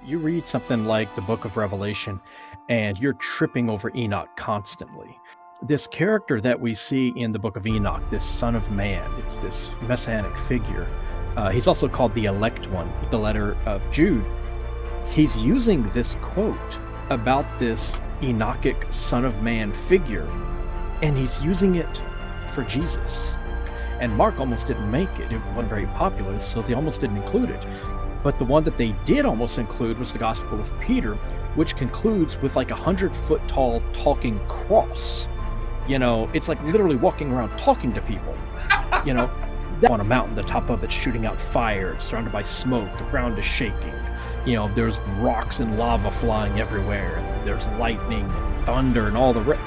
you read something like the Book of Revelation, and you're tripping over Enoch constantly. This character that we see in the Book of Enoch, this Son of Man, it's this messianic figure. He's also called the Elect One, with the letter of Jude. He's using this quote about this Enochic Son of Man figure, and he's using it for Jesus. And Mark almost didn't make it. It wasn't very popular, so they almost didn't include it. But the one that they did almost include was the Gospel of Peter, which concludes with like 100-foot tall talking cross. You know, it's like literally walking around talking to people. You know, on a mountain, the top of it's shooting out fire, it's surrounded by smoke, the ground is shaking. You know, there's rocks and lava flying everywhere, and there's lightning and thunder and all the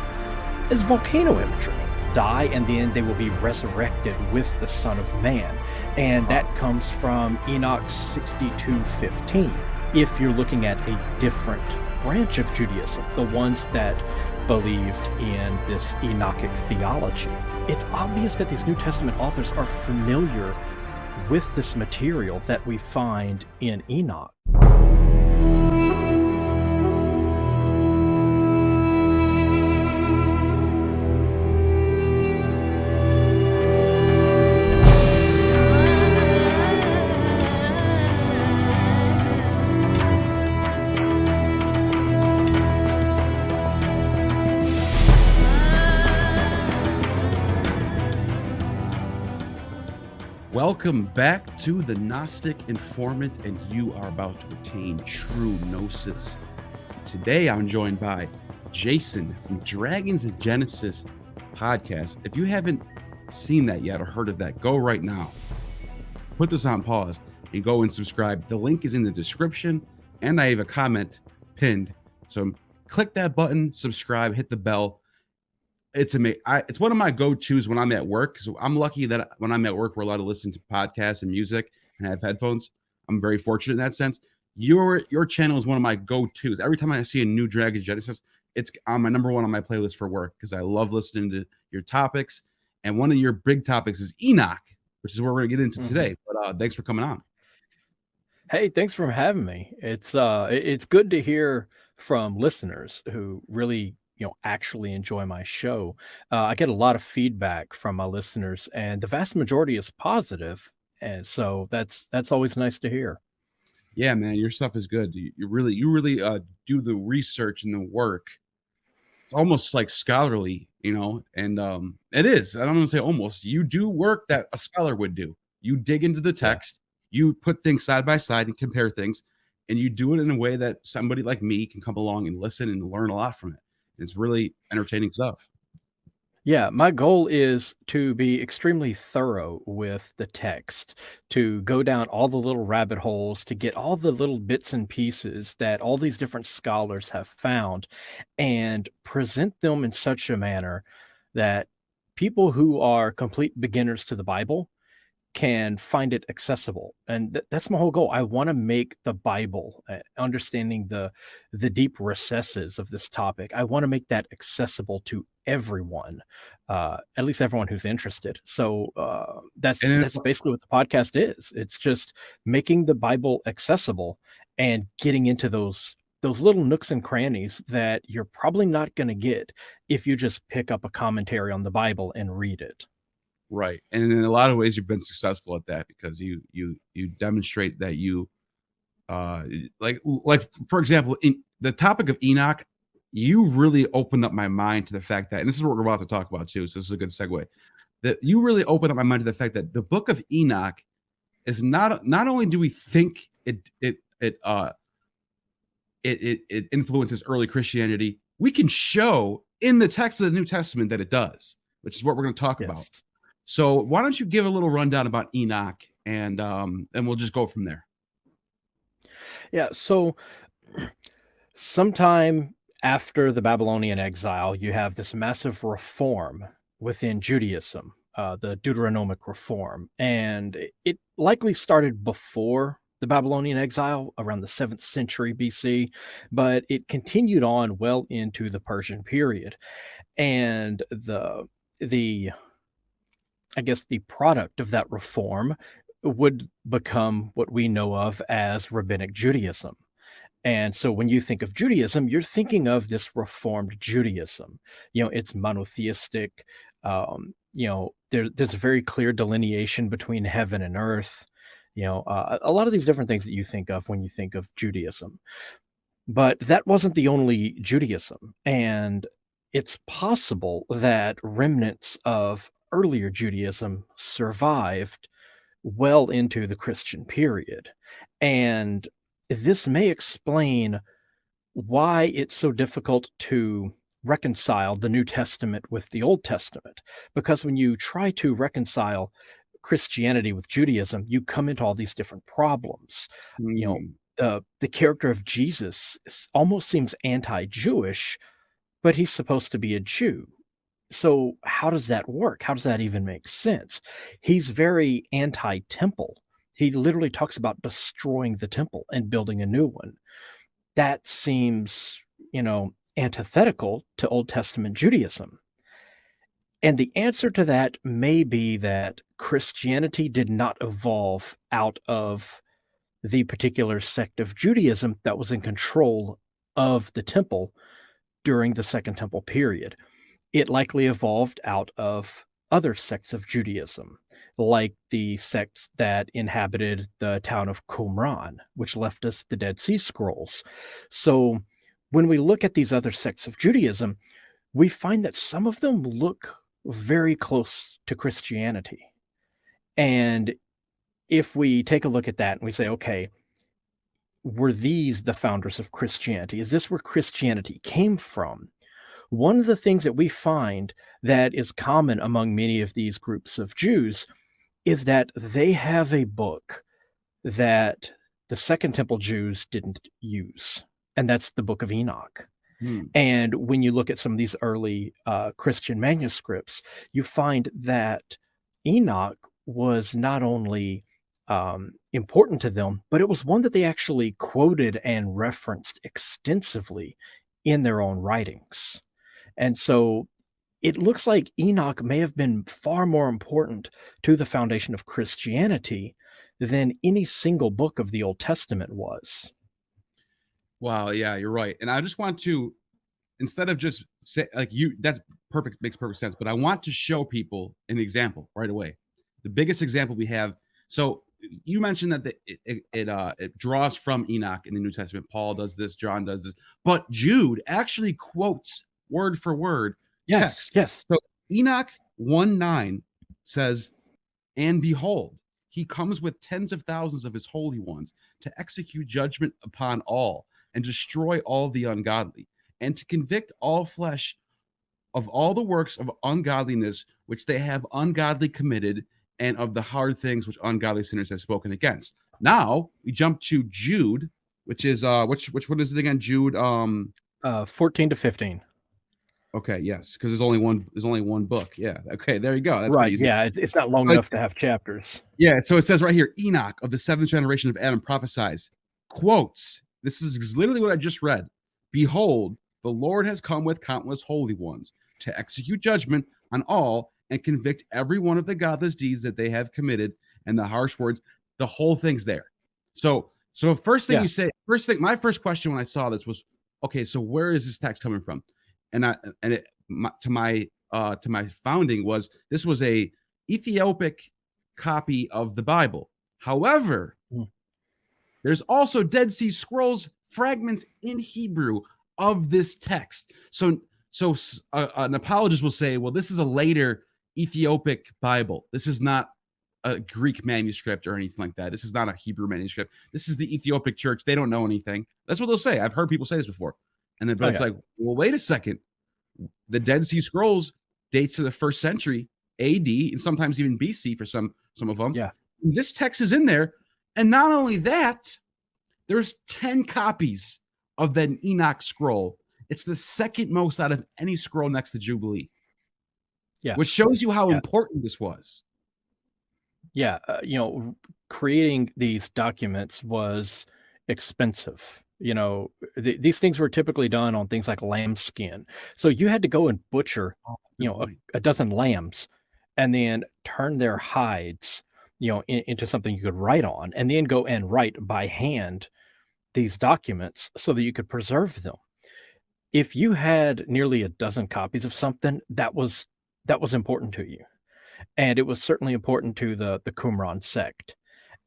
It's volcano imagery. Die, and then they will be resurrected with the Son of Man. And that comes from Enoch 62:15. If you're looking at a different branch of Judaism, the ones that believed in this Enochic theology, it's obvious that these New Testament authors are familiar with this material that we find in Enoch. Welcome back to the Gnostic Informant, and you are about to attain true gnosis. Today I'm joined by Jason from Dragons and Genesis podcast. If you haven't seen that yet or heard of that, go right now. Put this on pause and go and subscribe. The link is in the description, and I have a comment pinned. So click that button, subscribe, hit the bell. It's amazing. It's one of my go-tos when I'm at work. So I'm lucky that when I'm at work, we're allowed to listen to podcasts and music and have headphones. I'm very fortunate in that sense. Your channel is one of my go-tos. Every time I see a new Dragon Genesis, it's on my number one on my playlist for work because I love listening to your topics. And one of your big topics is Enoch, which is what we're going to get into today. But thanks for coming on. Hey, thanks for having me. It's good to hear from listeners who really actually enjoy my show. I get a lot of feedback from my listeners, and the vast majority is positive, and so that's always nice to hear. Yeah, man, your stuff is good. You really do the research and the work. It's almost like scholarly, and it is. I don't want to say almost. You do work that a scholar would do. You dig into the text, you put things side by side and compare things, and you do it in a way that somebody like me can come along and listen and learn a lot from it. It's really entertaining stuff. Yeah, my goal is to be extremely thorough with the text, to go down all the little rabbit holes, to get all the little bits and pieces that all these different scholars have found, and present them in such a manner that people who are complete beginners to the Bible can find it accessible. And that's my whole goal. I want to make the Bible, understanding the deep recesses of this topic, I want to make that accessible to everyone, at least everyone who's interested. So that's basically what the podcast is. It's just making the Bible accessible and getting into those little nooks and crannies that you're probably not going to get if you just pick up a commentary on the Bible and read it. Right. And in a lot of ways, you've been successful at that because you demonstrate that you like for example, in the topic of Enoch, you really opened up my mind to the fact that, and this is what we're about to talk about too, so this is a good segue, that you really opened up my mind to the fact that the Book of Enoch is not only do we think it influences early Christianity, we can show in the text of the New Testament that it does, which is what we're going to talk about. So why don't you give a little rundown about Enoch, and we'll just go from there. Yeah, so sometime after the Babylonian exile, you have this massive reform within Judaism, the Deuteronomic reform, and it likely started before the Babylonian exile around the 7th century BC, but it continued on well into the Persian period. And I guess the product of that reform would become what we know of as Rabbinic Judaism. And so when you think of Judaism, you're thinking of this Reformed Judaism. It's monotheistic. There's a very clear delineation between heaven and earth. A lot of these different things that you think of when you think of Judaism. But that wasn't the only Judaism. And it's possible that remnants of earlier Judaism survived well into the Christian period. And this may explain why it's so difficult to reconcile the New Testament with the Old Testament. Because when you try to reconcile Christianity with Judaism, you come into all these different problems. You know, Hmm. the character of Jesus almost seems anti-Jewish, but he's supposed to be a Jew. So how does that work? How does that even make sense? He's very anti-temple. He literally talks about destroying the temple and building a new one. That seems, antithetical to Old Testament Judaism. And the answer to that may be that Christianity did not evolve out of the particular sect of Judaism that was in control of the temple during the Second Temple period. It likely evolved out of other sects of Judaism, like the sects that inhabited the town of Qumran, which left us the Dead Sea Scrolls. So when we look at these other sects of Judaism, we find that some of them look very close to Christianity. And if we take a look at that and we say, okay, were these the founders of Christianity? Is this where Christianity came from? One of the things that we find that is common among many of these groups of Jews is that they have a book that the Second Temple Jews didn't use, and that's the Book of Enoch. Hmm. And when you look at some of these early Christian manuscripts, you find that Enoch was not only important to them, but it was one that they actually quoted and referenced extensively in their own writings. And so it looks like Enoch may have been far more important to the foundation of Christianity than any single book of the Old Testament was. Wow, yeah, you're right. And I just want to, instead of just say like you, that's perfect, makes perfect sense. But I want to show people an example right away. The biggest example we have. So you mentioned that it draws from Enoch in the New Testament. Paul does this, John does this, but Jude actually quotes word for word Yes, text. yes. So Enoch 1:9 says, "And behold, he comes with tens of thousands of his holy ones to execute judgment upon all and destroy all the ungodly, and to convict all flesh of all the works of ungodliness which they have ungodly committed, and of the hard things which ungodly sinners have spoken against." Now we jump to Jude, which is which one is it again? Jude 14 to 15. okay, yes, because there's only one book. Yeah. Okay, there you go. That's pretty Right. easy. Yeah. It's not long But enough to have chapters. yeah, so it says right here, Enoch of the seventh generation of Adam prophesies, quotes, this is literally what I just read. Behold, the Lord has come with countless holy ones to execute judgment on all and convict every one of the godless deeds that they have committed and the harsh words. The whole thing's there. So first thing Yeah. you say, my first question when I saw this was, okay, so where is this text coming from? And to my founding was this was a Ethiopic copy of the Bible. However, Mm. there's also Dead Sea Scrolls fragments in Hebrew of this text. So an apologist will say, well, this is a later Ethiopic Bible. This is not a Greek manuscript or anything like that. This is not a Hebrew manuscript. This is the Ethiopic church. They don't know anything. That's what they'll say. I've heard people say this before. And then, but Oh, it's yeah. like, well, wait a second. The Dead Sea Scrolls dates to the first century AD and sometimes even BC for some of them. Yeah. This text is in there, and not only that, there's 10 copies of the Enoch scroll. It's the second most out of any scroll next to Jubilee, Yeah. which shows you how Yeah. important this was. Yeah. Creating these documents was expensive. These things were typically done on things like lambskin. So you had to go and butcher, Oh, good a, point. a dozen lambs and then turn their hides, into something you could write on, and then go and write by hand these documents so that you could preserve them. If you had nearly a dozen copies of something, that was important to you, and it was certainly important to the Qumran sect,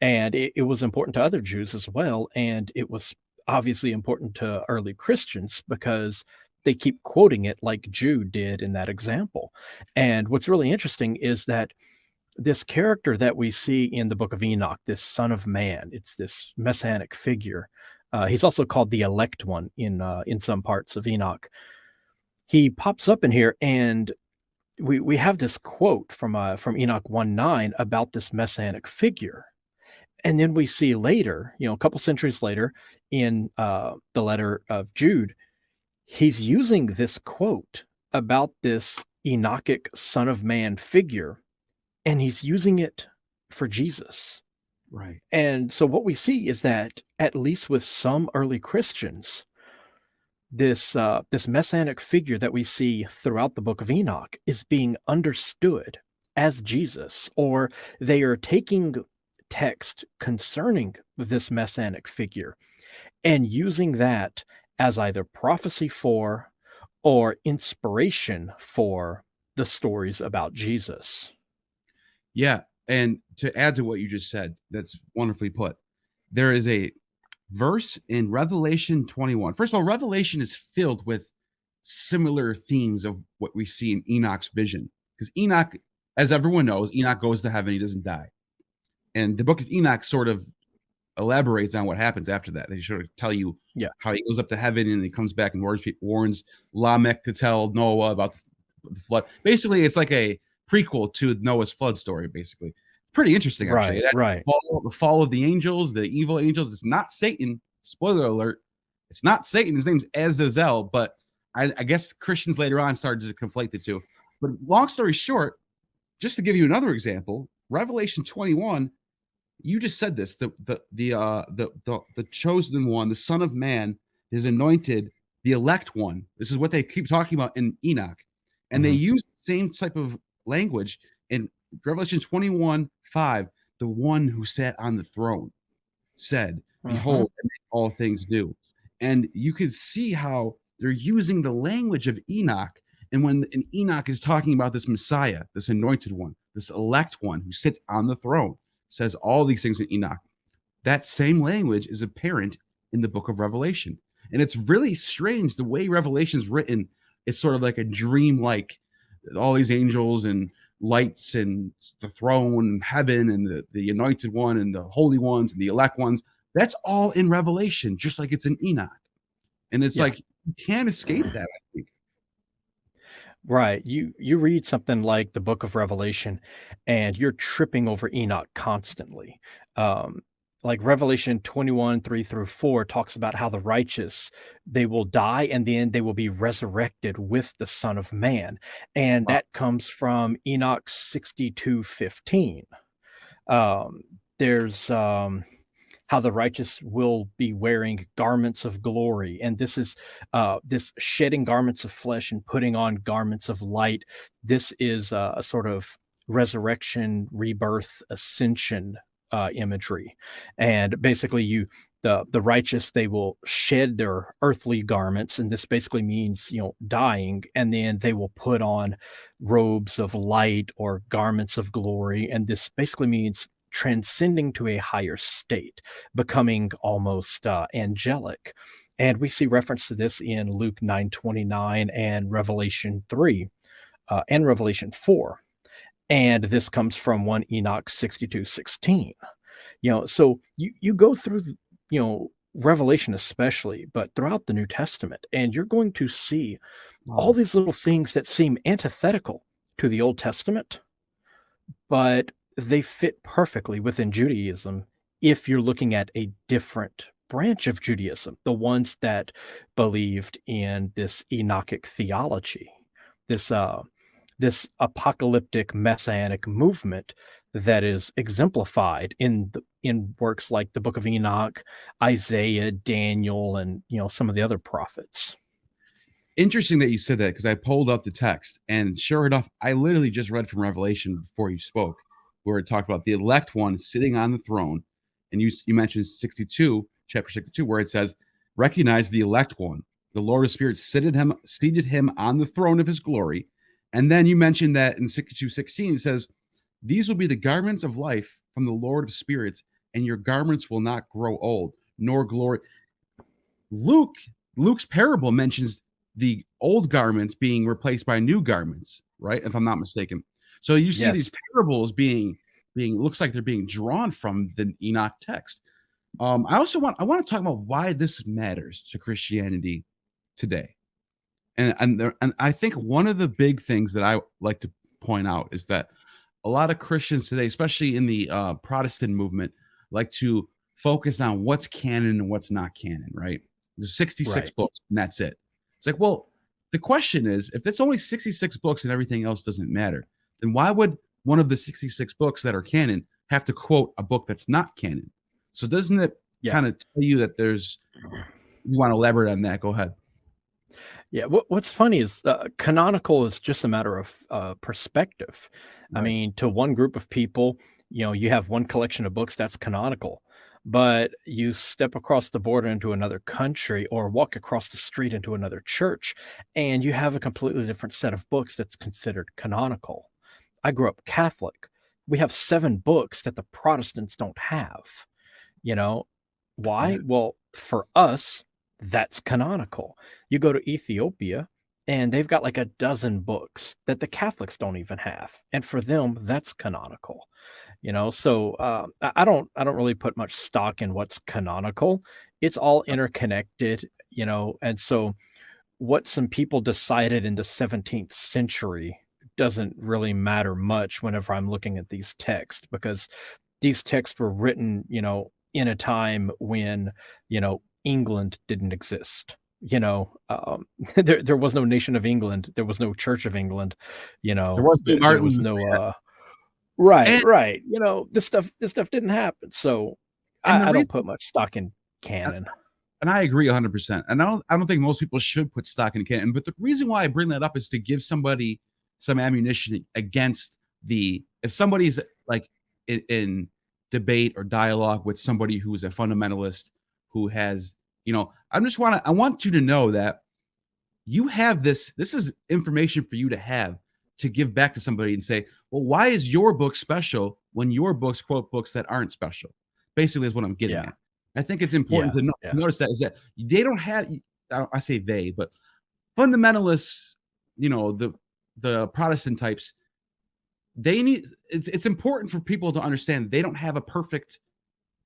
and it was important to other Jews as well, and it was obviously important to early Christians because they keep quoting it like Jude did in that example. And what's really interesting is that this character that we see in the book of Enoch, this son of man, it's this messianic figure. He's also called the elect one in some parts of Enoch. He pops up in here, and we have this quote from Enoch 1:9 about this messianic figure. And then we see later, a couple centuries later, in the letter of Jude, he's using this quote about this Enochic son of man figure, and he's using it for Jesus. Right. And so what we see is that, at least with some early Christians, this messianic figure that we see throughout the book of Enoch is being understood as Jesus, or they are taking text concerning this messianic figure and using that as either prophecy for or inspiration for the stories about Jesus. Yeah. And to add to what you just said, that's wonderfully put. There is a verse in Revelation 21. First of all, Revelation is filled with similar themes of what we see in Enoch's vision. Because Enoch, as everyone knows, Enoch goes to heaven, he doesn't die. And the book of Enoch sort of elaborates on what happens after that. They sort of tell you Yeah. how he goes up to heaven and he comes back and warns Lamech to tell Noah about the flood. Basically, it's like a prequel to Noah's flood story, basically. Pretty interesting, actually. Right, That's right. the fall of the angels, the evil angels. It's not Satan. Spoiler alert. It's not Satan. His name's Azazel, but I guess Christians later on started to conflate the two. But long story short, just to give you another example, Revelation 21, you just said this, the chosen one, the Son of Man is anointed, the elect one. This is what they keep talking about in Enoch. And they Mhm. use the same type of language in Revelation 21:5. The one who sat on the throne said, Mhm. behold, I make all things new. And you can see how they're using the language of Enoch. And when Enoch is talking about this Messiah, this anointed one, this elect one who sits on the throne, says all these things in Enoch. That same language is apparent in the book of Revelation. And it's really strange the way Revelation is written. It's sort of like a dream, like all these angels and lights and the throne and heaven and the anointed one and the holy ones and the elect ones. That's all in Revelation, just like it's in Enoch. And it's Yeah. like you can't escape that, I think. Right. You read something like the book of Revelation and you're tripping over Enoch constantly. Um, like Revelation 21, 3 through 4 talks about how the righteous, they will die and then they will be resurrected with the Son of Man. And Wow. that comes from Enoch 62:15. There's how the righteous will be wearing garments of glory. And this is this shedding garments of flesh and putting on garments of light. This is a sort of resurrection, rebirth, ascension imagery. And basically, the righteous, they will shed their earthly garments, and this basically means dying, and then they will put on robes of light or garments of glory, and this basically means transcending to a higher state, becoming almost angelic. And we see reference to this in Luke 9:29 and Revelation 3 and Revelation 4. And this comes from 1 Enoch 62:16. So you go through, Revelation especially, but throughout the New Testament, and you're going to see all Wow. these little things that seem antithetical to the Old Testament, but they fit perfectly within Judaism if you're looking at a different branch of Judaism, the ones that believed in this Enochic theology, this this apocalyptic messianic movement that is exemplified in works like the Book of Enoch, Isaiah, Daniel, and some of the other prophets. Interesting that you said that because I pulled up the text, and sure enough, I literally just read from Revelation before you spoke, where it talked about the elect one sitting on the throne, and you mentioned 62. chapter 62, where it says, recognize the elect one. The Lord of Spirits seated him on the throne of his glory. And then you mentioned that in 62:16, it says, these will be the garments of life from the Lord of Spirits, and your garments will not grow old, nor glory. Luke's parable mentions the old garments being replaced by new garments, right? If I'm not mistaken. So you see these parables being looks like they're being drawn from the Enoch text. I want to talk about why this matters to Christianity today. And I think one of the big things that I like to point out is that a lot of Christians today, especially in the Protestant movement, like to focus on what's canon and what's not canon, right? There's 66 books and that's it. It's like, well, the question is, if it's only 66 books and everything else doesn't matter, then why would one of the 66 books that are canon have to quote a book that's not canon? So doesn't it kind of tell you that there's, you want to elaborate on that? Go ahead. Yeah, what's funny is canonical is just a matter of perspective. Right. I mean, to one group of people, you have one collection of books that's canonical, but you step across the border into another country or walk across the street into another church, and you have a completely different set of books that's considered canonical. I grew up Catholic. We have 7 books that the Protestants don't have. Why? Yeah. Well, for us, that's canonical. You go to Ethiopia and they've got like a dozen books that the Catholics don't even have. And for them, that's canonical. So I don't really put much stock in what's canonical. It's all interconnected, and so what some people decided in the 17th century doesn't really matter much whenever I'm looking at these texts, because these texts were written, in a time when, England didn't exist. There was no nation of England. There was no Church of England. There was no there Martin was Luther. no right, And- right. This stuff didn't happen. So And I don't put much stock in canon. And I agree 100%. And I don't think most people should put stock in canon. But the reason why I bring that up is to give somebody some ammunition against if somebody's like in debate or dialogue with somebody who's a fundamentalist who has, I want you to know that you have this is information for you to have to give back to somebody and say, well, why is your book special when your books quote books that aren't special? Basically is what I'm getting at. I think it's important to notice that is that they don't have, I say they, but fundamentalists, the Protestant types, it's important for people to understand they don't have a perfect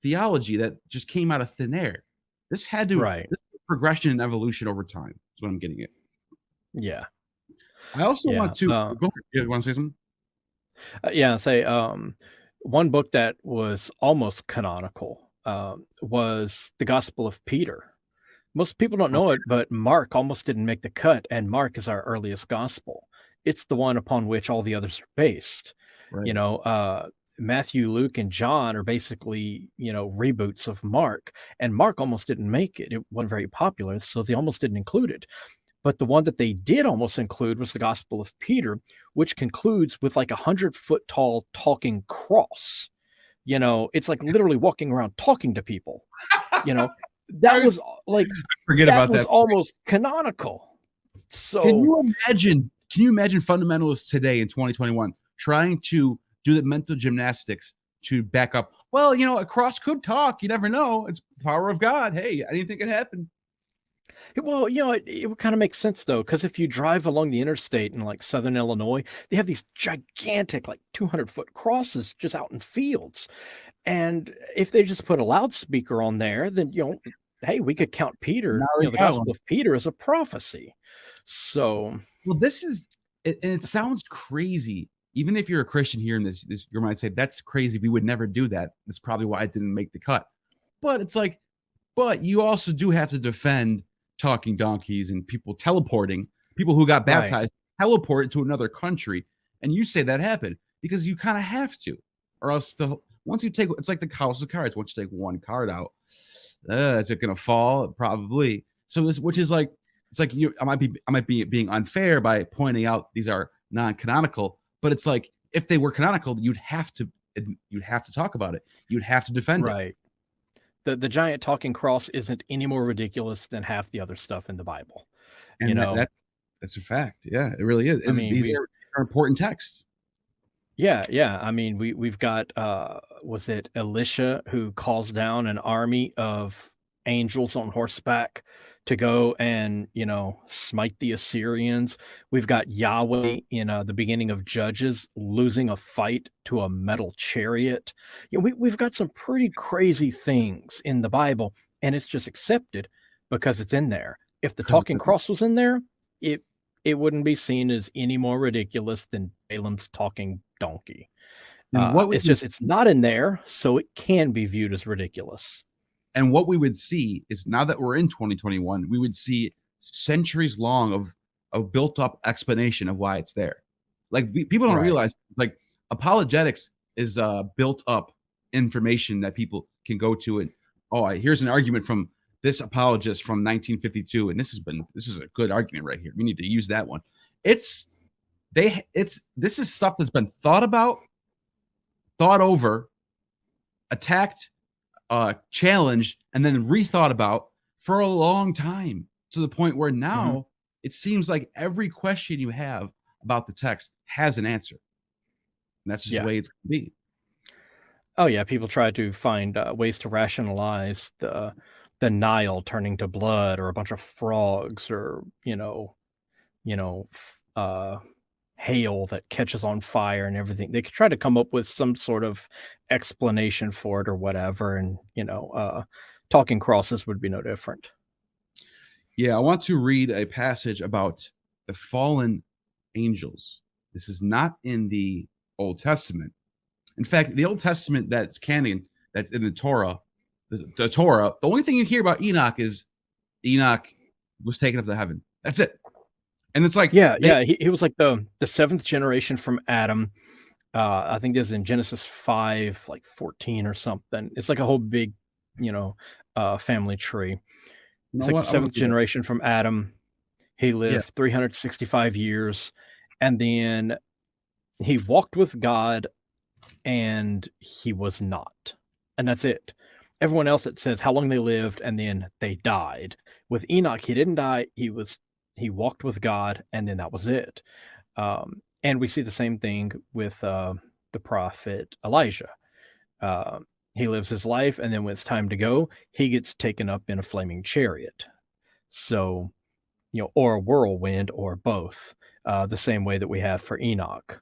theology that just came out of thin air. This had to this progression and evolution over time. That's what I'm getting at. Yeah. I also want to go ahead. You want to say something? One book that was almost canonical was the Gospel of Peter. Most people don't know it, but Mark almost didn't make the cut, and Mark is our earliest gospel. It's the one upon which all the others are based. Right. Matthew, Luke, and John are basically, reboots of Mark, and Mark almost didn't make it. It wasn't very popular, so they almost didn't include it. But the one that they did almost include was the Gospel of Peter, which concludes with like 100-foot tall talking cross. It's like literally walking around talking to people. That was like, that was almost canonical. So can you imagine fundamentalists today in 2021 trying to do the mental gymnastics to back up? Well, a cross could talk. You never know. It's the power of God. Hey, anything can happen. Well, it would kind of make sense, though, because if you drive along the interstate in like southern Illinois, they have these gigantic, like 200-foot crosses just out in fields. And if they just put a loudspeaker on there, then, hey, we could count Peter, the Gospel of Peter as a prophecy. So, well, it sounds crazy. Even if you're a Christian here in this, you might say, that's crazy. We would never do that. That's probably why it didn't make the cut. But it's like, but you also do have to defend talking donkeys and people teleporting, people who got baptized, teleported to another country. And you say that happened because you kind of have to, or else once you take, it's like the house of cards. Once you take one card out, is it going to fall? Probably. So which is like, it's like I might be being unfair by pointing out these are non-canonical, but it's like, if they were canonical, you'd have to talk about it. You'd have to defend it. Right. the giant talking cross isn't any more ridiculous than half the other stuff in the Bible. You And know, that's a fact. Yeah, it really is. I mean, These are important texts. yeah. I mean, we've got was it Elisha who calls down an army of angels on horseback to go and smite the Assyrians. We've got Yahweh in the beginning of Judges losing a fight to a metal chariot. We've got some pretty crazy things in the Bible, and it's just accepted because it's in there. If the Because talking cross was in there, it it wouldn't be seen as any more ridiculous than Balaam's talking donkey. and what we It's would just it's not in there, so it can be viewed as ridiculous. and what we would see is now that we're in 2021, we would see centuries long of built up explanation of why it's there. Like people don't Right. realize like apologetics is built up information that people can go to and here's an argument from this apologist from 1952 and this is a good argument right here. We need to use that one. It's this is stuff that's been thought about, thought over, attacked, challenged, and then rethought about for a long time to the point where Mhm. now it seems like every question you have about the text has an answer. And that's just the Yeah. way it's going to be. Oh, yeah, people try to find, ways to rationalize the Nile turning to blood or a bunch of frogs or, hail that catches on fire and everything. They could try to come up with some sort of explanation for it or whatever, and, talking crosses would be no different. Yeah, I want to read a passage about the fallen angels. This is not in the Old Testament. In fact, the Old Testament that's canon, that's in the Torah, the only thing you hear about Enoch is Enoch was taken up to heaven. That's it. And it's like Yeah, they yeah, he was like the 7th generation from Adam. I think this is in Genesis 5, like 14 or something. It's like a whole big, you know, family tree. you It's know like the what? I'm gonna 7th do that. generation from Adam. He Yeah, lived 365 years, and then he walked with God, and he was not. And that's it. Everyone else, it says how long they lived, and then they died. With Enoch, he didn't die. He walked with God, and then that was it. And we see the same thing with the prophet Elijah. Uh, he lives his life, and then when it's time to go, he gets taken up in a flaming chariot. So, or a whirlwind, or both, the same way that we have for Enoch.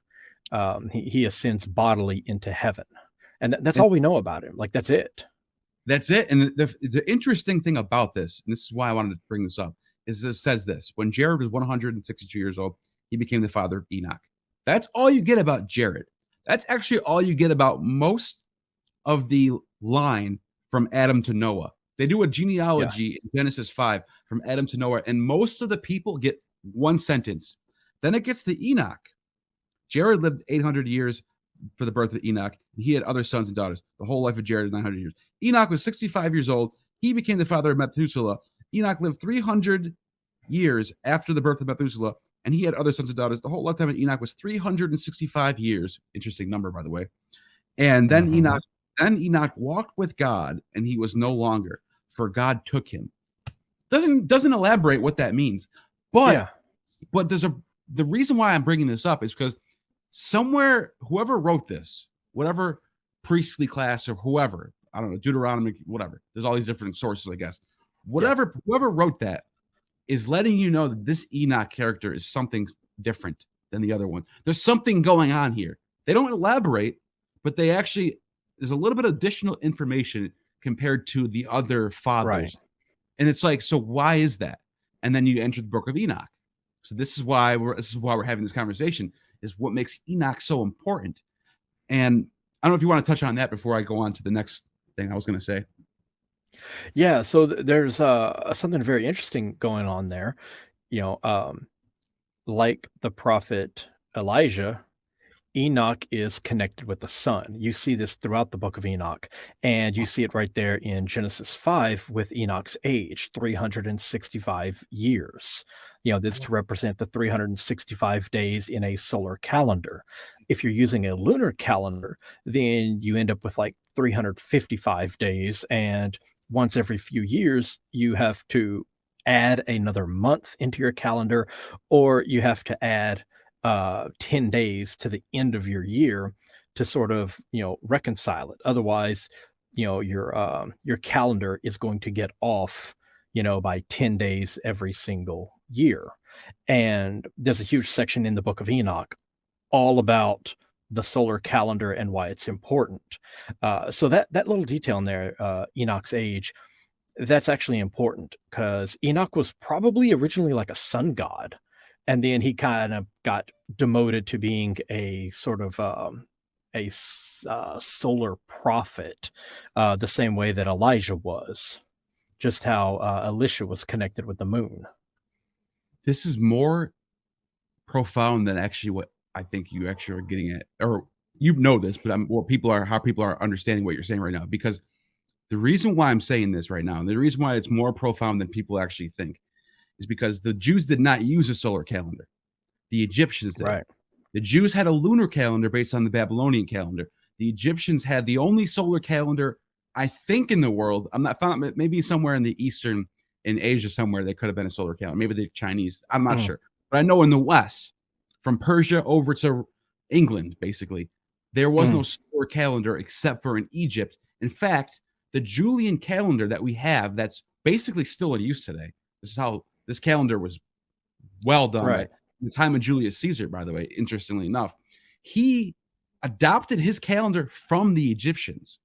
He ascends bodily into heaven, and that's and all we know about him. Like that's it. that's it. And the interesting thing about this, and this is why I wanted to bring this up, is it says this: when Jared was 162 years old, he became the father of Enoch. That's all you get about Jared. That's actually all you get about most of the line from Adam to Noah. They do a Yeah. genealogy in Genesis 5 from Adam to Noah, and most of the people get one sentence. Then it gets to Enoch. Jared lived 800 years for the birth of Enoch, and he had other sons and daughters. The whole life of Jared is 900 years. Enoch was 65 years old. He became the father of Methuselah. Enoch lived 300 years after the birth of Methuselah, and he had other sons and daughters. The whole lifetime of Enoch was 365 years. Interesting number, by the way. And Mhm. then Enoch walked with God, and he was no longer, for God took him. Doesn't elaborate what that means, but Yeah. there's the reason why I'm bringing this up is because somewhere whoever wrote this, whatever priestly class or whoever, I don't know, Deuteronomy, whatever. There's all these different sources, I guess. Yeah. Whoever wrote that is letting you know that this Enoch character is something different than the other one. There's something going on here. They don't elaborate, but they actually there's a little bit of additional information compared to the other Right. fathers. And it's like, so why is that? And then you enter the book of Enoch. So this is why we're having this conversation, is what makes Enoch so important. And I don't know if you want to touch on that before I go on to the next thing I was going to say. Yeah. So there's something very interesting going on there. You know, like the prophet Elijah, Enoch is connected with the sun. You see this throughout the book of Enoch, and you see it right there in Genesis 5 with Enoch's age, 365 years. This to represent the 365 days in a solar calendar. If you're using a lunar calendar, then you end up with like 355 days, and once every few years, you have to add another month into your calendar, or you have to add 10 days to the end of your year to sort of, reconcile it. Otherwise, your calendar is going to get off, by 10 days every single year. And there's a huge section in the Book of Enoch all about the solar calendar and why it's important. So that little detail in there, Enoch's age, that's actually important because Enoch was probably originally like a sun god, and then he kind of got demoted to being a sort of solar prophet, the same way that Elijah was. Just how Elisha was connected with the moon. This is more profound than actually what I think you actually are getting at, or you know this, but how people are understanding what you're saying right now. Because the reason why I'm saying this right now, and the reason why it's more profound than people actually think, is because the Jews did not use a solar calendar. The Egyptians did. Right. The Jews had a lunar calendar based on the Babylonian calendar. The Egyptians had the only solar calendar, I think, in the world. I'm not found, maybe somewhere in the Eastern, in Asia somewhere, they could have been a solar calendar. Maybe the Chinese. I'm not Mm. sure. But I know in the West, from Persia over to England, basically, there was no solar calendar except for in Egypt. In fact, the Julian calendar that we have, that's basically still in use today. This is how this calendar was well done by Right. the time of Julius Caesar, by the way, interestingly enough. He adopted his calendar from the Egyptians.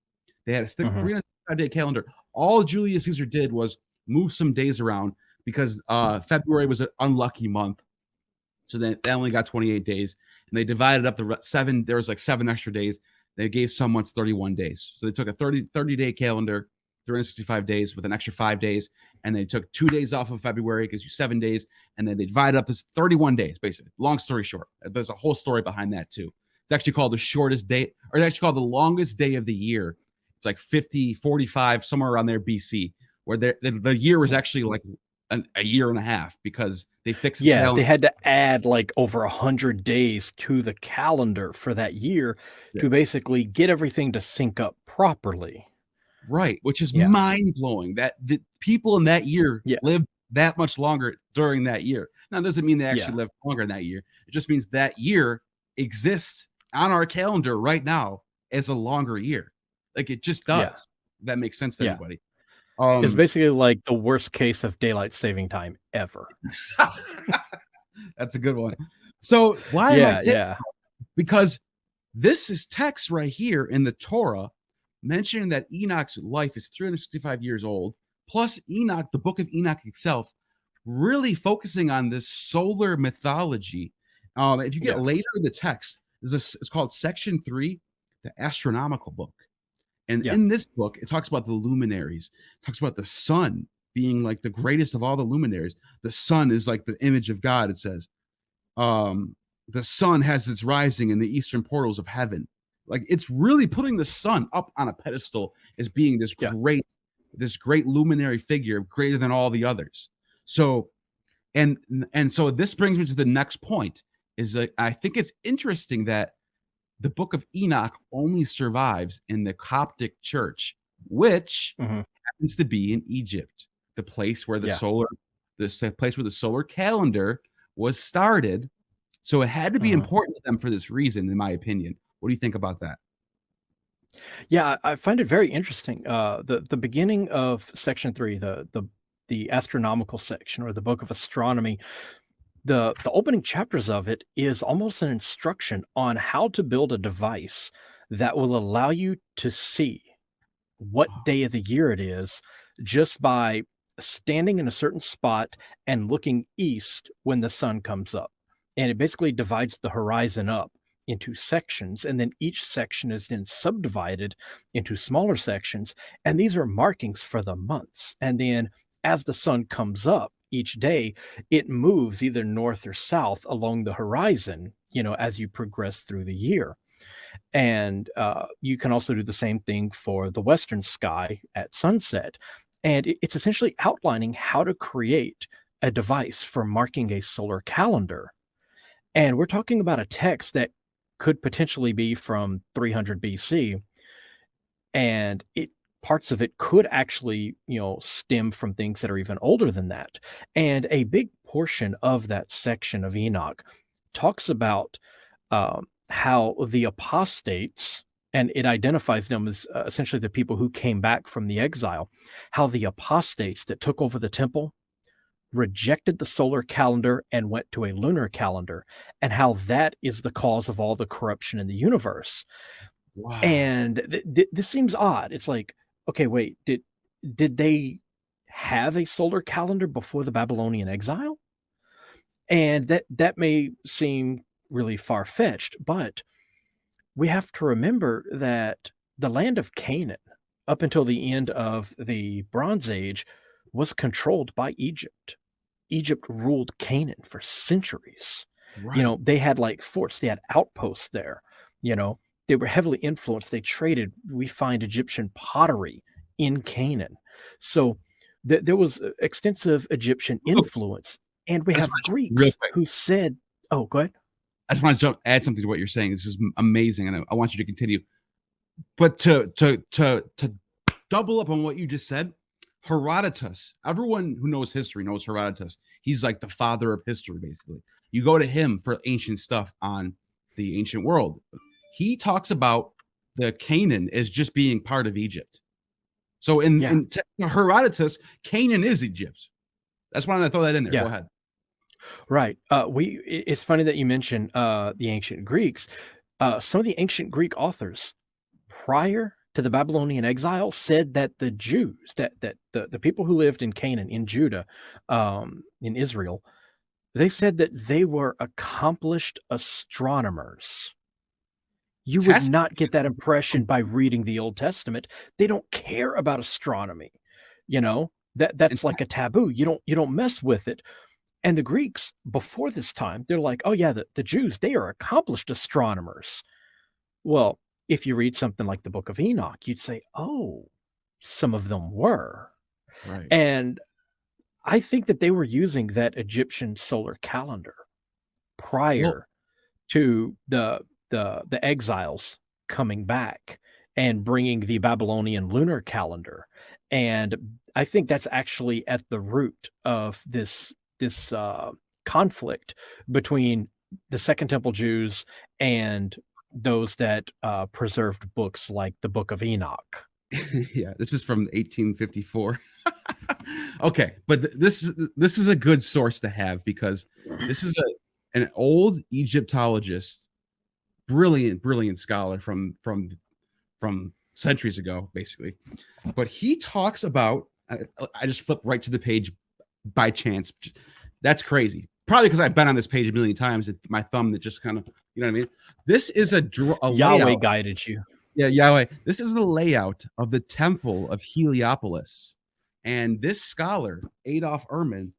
They had a Mhm. 365-day calendar. All Julius Caesar did was move some days around because February was an unlucky month. So then they only got 28 days, and they divided up the seven. There was like 7 extra days. They gave some months 31 days. So they took a 30-day calendar, 365 days with an extra 5 days, and they took 2 days off of February, gives you 7 days, and then they divided up this 31 days, basically. Long story short, there's a whole story behind that too. It's actually called the shortest day, or it's actually called the longest day of the year. It's like 50, 45, somewhere around there BC, where the year was actually like a year and a half because they fixed the Yeah, calendar. they had to add like over 100 days to the calendar for that year to basically get everything to sync up properly. Right, which is Yeah. mind blowing that the people in that year Yeah. lived that much longer during that year. Now, it doesn't mean they actually Yeah. lived longer in that year. It just means that year exists on our calendar right now as a longer year. Like it just Yeah. does. That makes sense to Yeah. everybody. It's Um, basically like the worst case of daylight saving time ever. that's a good one. So why am I Yeah, saying? yeah. Because this is text right here in the Torah mentioning that Enoch's life is 365 years old, plus Enoch, the book of Enoch itself, really focusing on this solar mythology. If you get Yeah. later in the text, it's called Section 3, the Astronomical book. And Yeah. in this book, it talks about the luminaries, it talks about the sun being like the greatest of all the luminaries. The sun is like the image of God, it says. um the sun has its rising in the eastern portals of heaven. Like it's really putting the sun up on a pedestal as being Yeah. this great luminary figure greater than all the others. So and so this brings me to the next point, is that I think it's interesting that the book of Enoch only survives in the Coptic church, which Mhm. happens to be in Egypt, the place where Yeah. the place where the solar calendar was started. So it had to be Mhm. important to them for this reason, in my opinion. What do you think about that? Yeah, I find it very interesting. The beginning of section 3, the astronomical section or the book of astronomy, the opening chapters of it is almost an instruction on how to build a device that will allow you to see what day of the year it is just by standing in a certain spot and looking east when the sun comes up. And it basically divides the horizon up into sections, and then each section is then subdivided into smaller sections. And these are markings for the months. And then as the sun comes up each day, it moves either north or south along the horizon, as you progress through the year. And you can also do the same thing for the western sky at sunset. And it's essentially outlining how to create a device for marking a solar calendar. And we're talking about a text that could potentially be from 300 BC. And it parts of it could actually, stem from things that are even older than that. And a big portion of that section of Enoch talks about how the apostates, and it identifies them as essentially the people who came back from the exile, how the apostates that took over the temple rejected the solar calendar and went to a lunar calendar, and how that is the cause of all the corruption in the universe. Wow. And this seems odd. It's like, okay, wait, did they have a solar calendar before the Babylonian exile? And that may seem really far fetched, but we have to remember that the land of Canaan, up until the end of the Bronze Age, was controlled by Egypt. Egypt ruled Canaan for centuries. Right. They had like forts, they had outposts there. You know, they were heavily influenced. They traded. We find Egyptian pottery in Canaan. So there was extensive Egyptian Look, influence. And we I just have want to real Greeks quick. who said, oh, go ahead. I just want to add something to what you're saying. This is amazing, and I want you to continue. But to double up on what you just said, Herodotus. Everyone who knows history knows Herodotus. He's like the father of history, basically. You go to him for ancient stuff on the ancient world. He talks about the Canaan as just being part of Egypt. So Yeah. to Herodotus, Canaan is Egypt. That's why I throw that in there. Go Yeah. ahead. Right. It's funny that you mentioned the ancient Greeks. Some of the ancient Greek authors prior to the Babylonian exile said that the Jews, that the people who lived in Canaan, in Judah, in Israel, they said that they were accomplished astronomers. You would Test. not get that impression by reading the Old Testament. They don't care about astronomy. That's like a taboo. You don't mess with it. And the Greeks, before this time, they're like, oh, yeah, the Jews, they are accomplished astronomers. Well, if you read something like the Book of Enoch, you'd say, oh, some of them were. Right. And I think that they were using that Egyptian solar calendar Well, prior to the exiles coming back and bringing the Babylonian lunar calendar. And I think that's actually at the root of this conflict between the Second Temple Jews and those that preserved books like the Book of Enoch. yeah, this is from 1854. Okay, but this is a good source to have because this is an old Egyptologist, brilliant scholar from centuries ago, basically. But he talks about. I just flipped right to the page by chance. That's crazy. Probably because I've been on this page a million times. It's my thumb that just kind of, you know what I mean. This is a Yahweh layout. guided you. Yeah, Yahweh. This is the layout of the Temple of Heliopolis. And this scholar, Adolf Ehrman,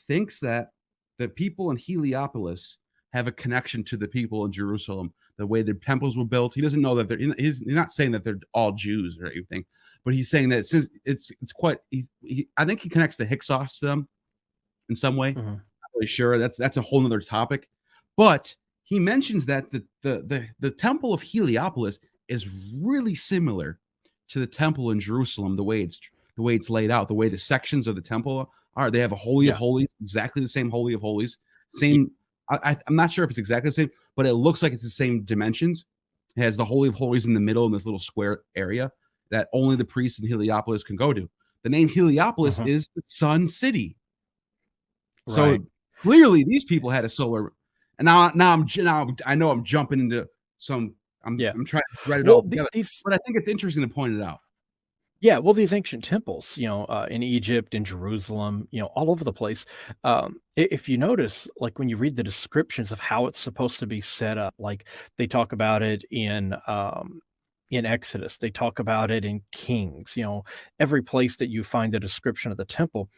thinks that the people in Heliopolis have a connection to the people in Jerusalem, the way their temples were built. He doesn't know that he's not saying that they're all Jews or anything, but he's saying that it's quite, I think he connects the Hyksos to them in some way. Mhm. Not really sure. That's a whole nother topic. But he mentions that the Temple of Heliopolis is really similar to the temple in Jerusalem, the way it's laid out, the way the sections of the temple are. They have a holy of Yeah. holies, exactly the same holy of holies. Ye- Same. I'm not sure if it's exactly the same, but it looks like it's the same dimensions. It has the holy of holies in the middle in this little square area that only the priests in Heliopolis can go to. The name Heliopolis Mhm. is the Sun City. So Right. clearly, these people had a solar. And now I know I'm jumping into some. Yeah. I'm trying to thread it all Well, together, these but I think it's interesting to point it out. Yeah, well, these ancient temples, in Egypt, in Jerusalem, all over the place. If you notice, like when you read the descriptions of how it's supposed to be set up, like they talk about it in Exodus, they talk about it in Kings. Every place that you find a description of the temple,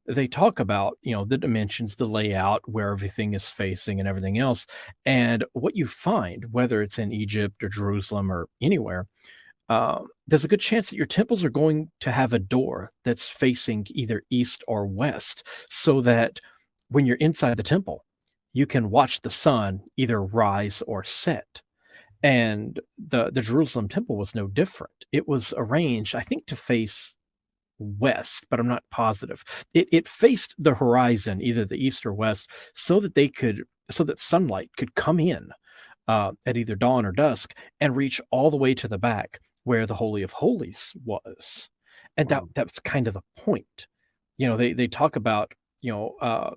they talk about the dimensions, the layout, where everything is facing, and everything else. And what you find, whether it's in Egypt or Jerusalem or anywhere, there's a good chance that your temples are going to have a door that's facing either east or west, so that when you're inside the temple, you can watch the sun either rise or set. And the Jerusalem temple was no different. It was arranged, I think, to face west, but I'm not positive. It faced the horizon, either the east or west, so that sunlight could come in at either dawn or dusk and reach all the way to the back where the Holy of Holies was. And Wow. that was kind of the point. They talk about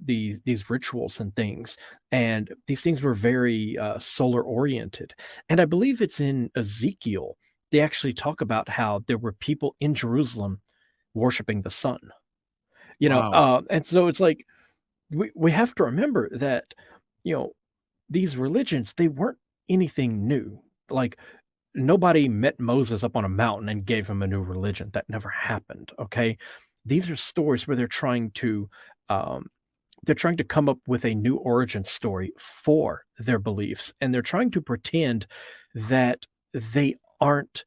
these rituals and things, and these things were very solar oriented. And I believe it's in Ezekiel. They actually talk about how there were people in Jerusalem worshiping the sun. Wow. And so it's like we have to remember that you know these religions, they weren't anything new. Like, nobody met Moses up on a mountain and gave him a new religion. That never happened. Okay, these are stories where um, they're trying to come up with a new origin story for their beliefs, and they're trying to pretend that they aren't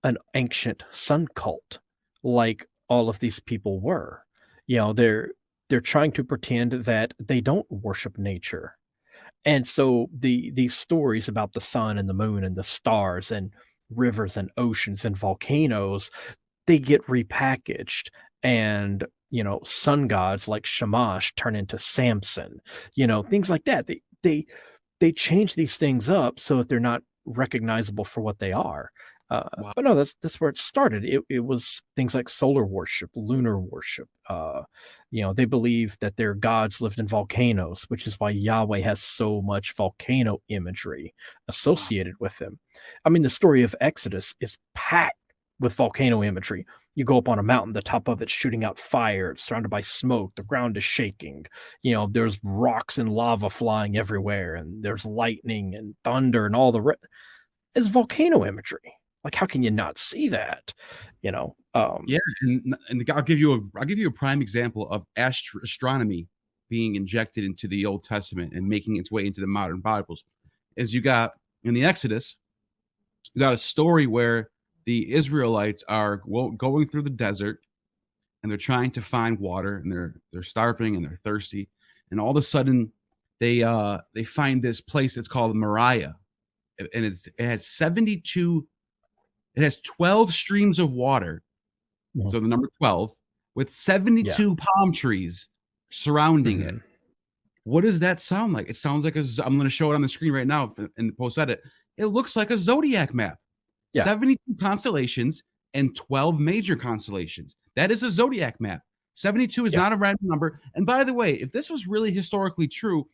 an ancient sun cult like all of these people were. They're trying to pretend that they don't worship nature. And so these stories about the sun and the moon and the stars and rivers and oceans and volcanoes, they get repackaged, and sun gods like Shamash turn into Samson, things like that. They change these things up so that they're not recognizable for what they are. Wow. But no, that's where it started. It was things like solar worship, lunar worship. They believe that their gods lived in volcanoes, which is why Yahweh has so much volcano imagery Wow. associated with him. I mean, the story of Exodus is packed with volcano imagery. You go up on a mountain, the top of it's shooting out fire, it's surrounded by smoke, the ground is shaking. There's rocks and lava flying everywhere, and there's lightning and thunder and all it's volcano imagery. Like, how can you not see that? You know? Yeah, and I'll give you a prime example of astronomy being injected into the Old Testament and making its way into the modern Bibles. Is you got in the Exodus, you got a story where the Israelites are going through the desert and they're trying to find water and they're starving and they're thirsty, and all of a sudden they find this place that's called Moriah, and it has 72, it has 12 streams of water, Mhm. so the number 12, with Yeah. 72 palm trees surrounding it. Mhm. What does that sound like? It sounds like I'm going to show it on the screen right now in the post edit. It looks like a zodiac map. Yeah. 72 constellations and 12 major constellations. That is a zodiac map. 72 is Yeah. not a random number. And by the way, if this was really historically true,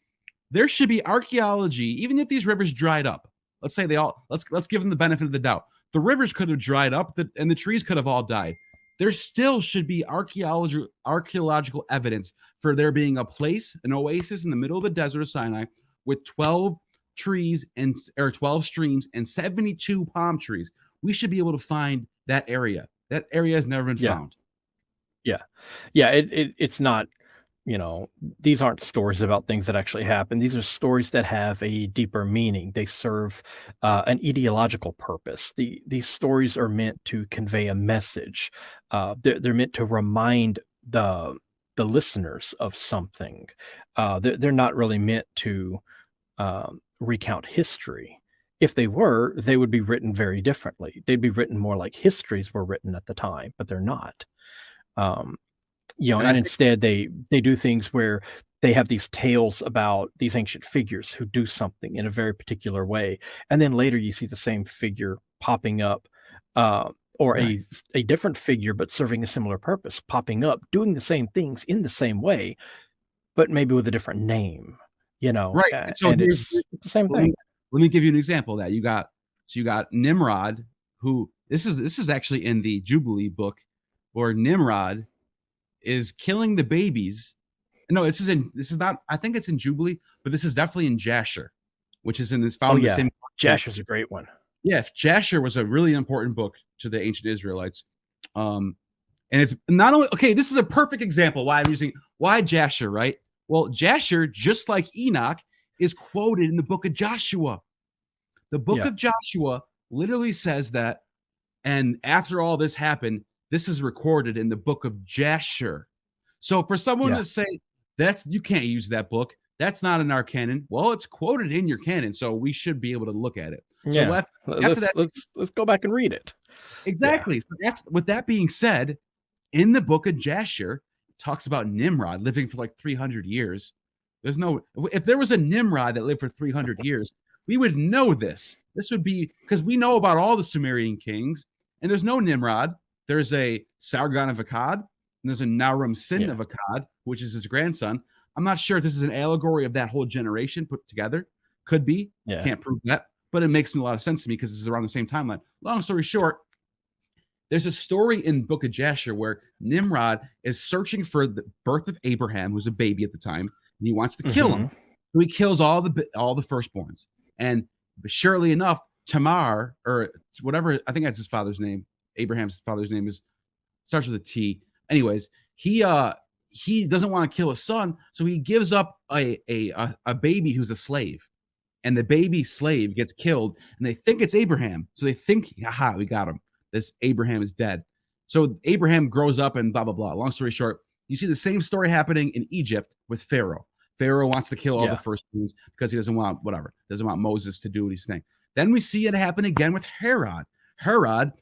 there should be archaeology, even if these rivers dried up. Let's say let's give them the benefit of the doubt. The rivers could have dried up and the trees could have all died. There still should be archaeological evidence for there being a place, an oasis in the middle of the desert of Sinai with 12 trees and or 12 streams and 72 palm trees. We should be able to find that area. That area has never been Yeah. found. Yeah. Yeah. It's not, you know, these aren't stories about things that actually happen. These are stories that have a deeper meaning. They serve an ideological purpose. These stories are meant to convey a message. They're meant to remind the listeners of something. They're not really meant to recount history. If they were, they would be written very differently. They'd be written more like histories were written at the time, but they're not. Um, And I and think instead they do things where they have these tales about these ancient figures who do something in a very particular way, and then later you see the same figure popping up, or right. a different figure but serving a similar purpose, popping up, doing the same things in the same way, but maybe with a different name, Right. And so and it's the same let me, thing. let me give you an example of that. You got Nimrod, who this is actually in the Jubilee book, where Nimrod is killing the babies. No, this is not, I think it's in Jubilee, but this is definitely in Jasher, which is in this Oh found in the yeah, same book. Jasher's a great one. Yeah, Jasher was a really important book to the ancient Israelites. Um, and it's not only okay, this is a perfect example why Jasher, right? Well, Jasher, just like Enoch, is quoted in the book of Joshua. The book Yeah, of Joshua literally says that, and after all this happened, this is recorded in the book of Jasher. So for someone yeah, to say that's you can't use that book, that's not in our canon. Well, it's quoted in your canon, so we should be able to look at it. So Yeah. after that, Let's go back and read it. Yeah. exactly. So with that being said, in the book of Jasher, it talks about Nimrod living for like 300 years. There's no, if there was a Nimrod that lived for 300 years, we would know this. This would be because we know about all the Sumerian kings, and there's no Nimrod. There's a Sargon of Akkad, and there's a Naram Sin Yeah. of Akkad, which is his grandson. I'm not sure if this is an allegory of that whole generation put together. Could be. Yeah. Can't prove that, but it makes a lot of sense to me because this is around the same timeline. Long story short, there's a story in Book of Jasher where Nimrod is searching for the birth of Abraham, who's a baby at the time, and he wants to kill him. Hmm. So he kills all the firstborns. And surely enough, Tamar, or whatever, I think that's his father's name. Abraham's father's name is starts with a T. Anyways, he doesn't want to kill his son, so he gives up a baby who's a slave. And the baby slave gets killed, and they think it's Abraham. So they think, aha, we got him. This Abraham is dead. So Abraham grows up and blah, blah, blah. Long story short, you see the same story happening in Egypt with Pharaoh. Pharaoh wants to kill all the firstborns because he doesn't want Moses to do his thing. Then we see it happen again with Herod. Herod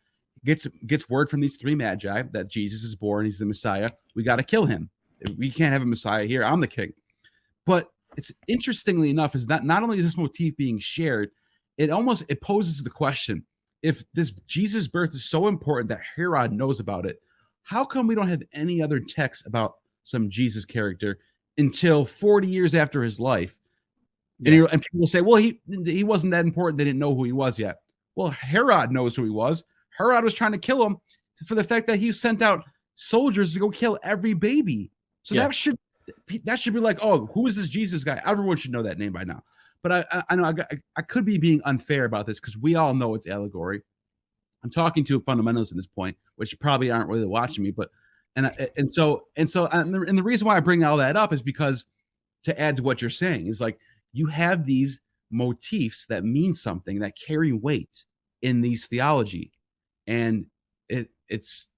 gets word from these three magi that Jesus is born. He's the Messiah. We got to kill him. We can't have a Messiah here. I'm the king. But it's interestingly enough is that not only is this motif being shared, it poses the question: if this Jesus birth is so important that Herod knows about it, how come we don't have any other text about some Jesus character until 40 years after his life? Yeah. And people say, well, he wasn't that important. They didn't know who he was yet. Well, Herod knows who he was. Herod was trying to kill him for the fact that he sent out soldiers to go kill every baby. So that should be like, oh, who is this Jesus guy? Everyone should know that name by now. But I know I could be being unfair about this because we all know it's allegory. I'm talking to fundamentalists at this point, which probably aren't really watching me, but and the reason why I bring all that up is because to add to what you're saying is like you have these motifs that mean something, that carry weight in these theology, and it's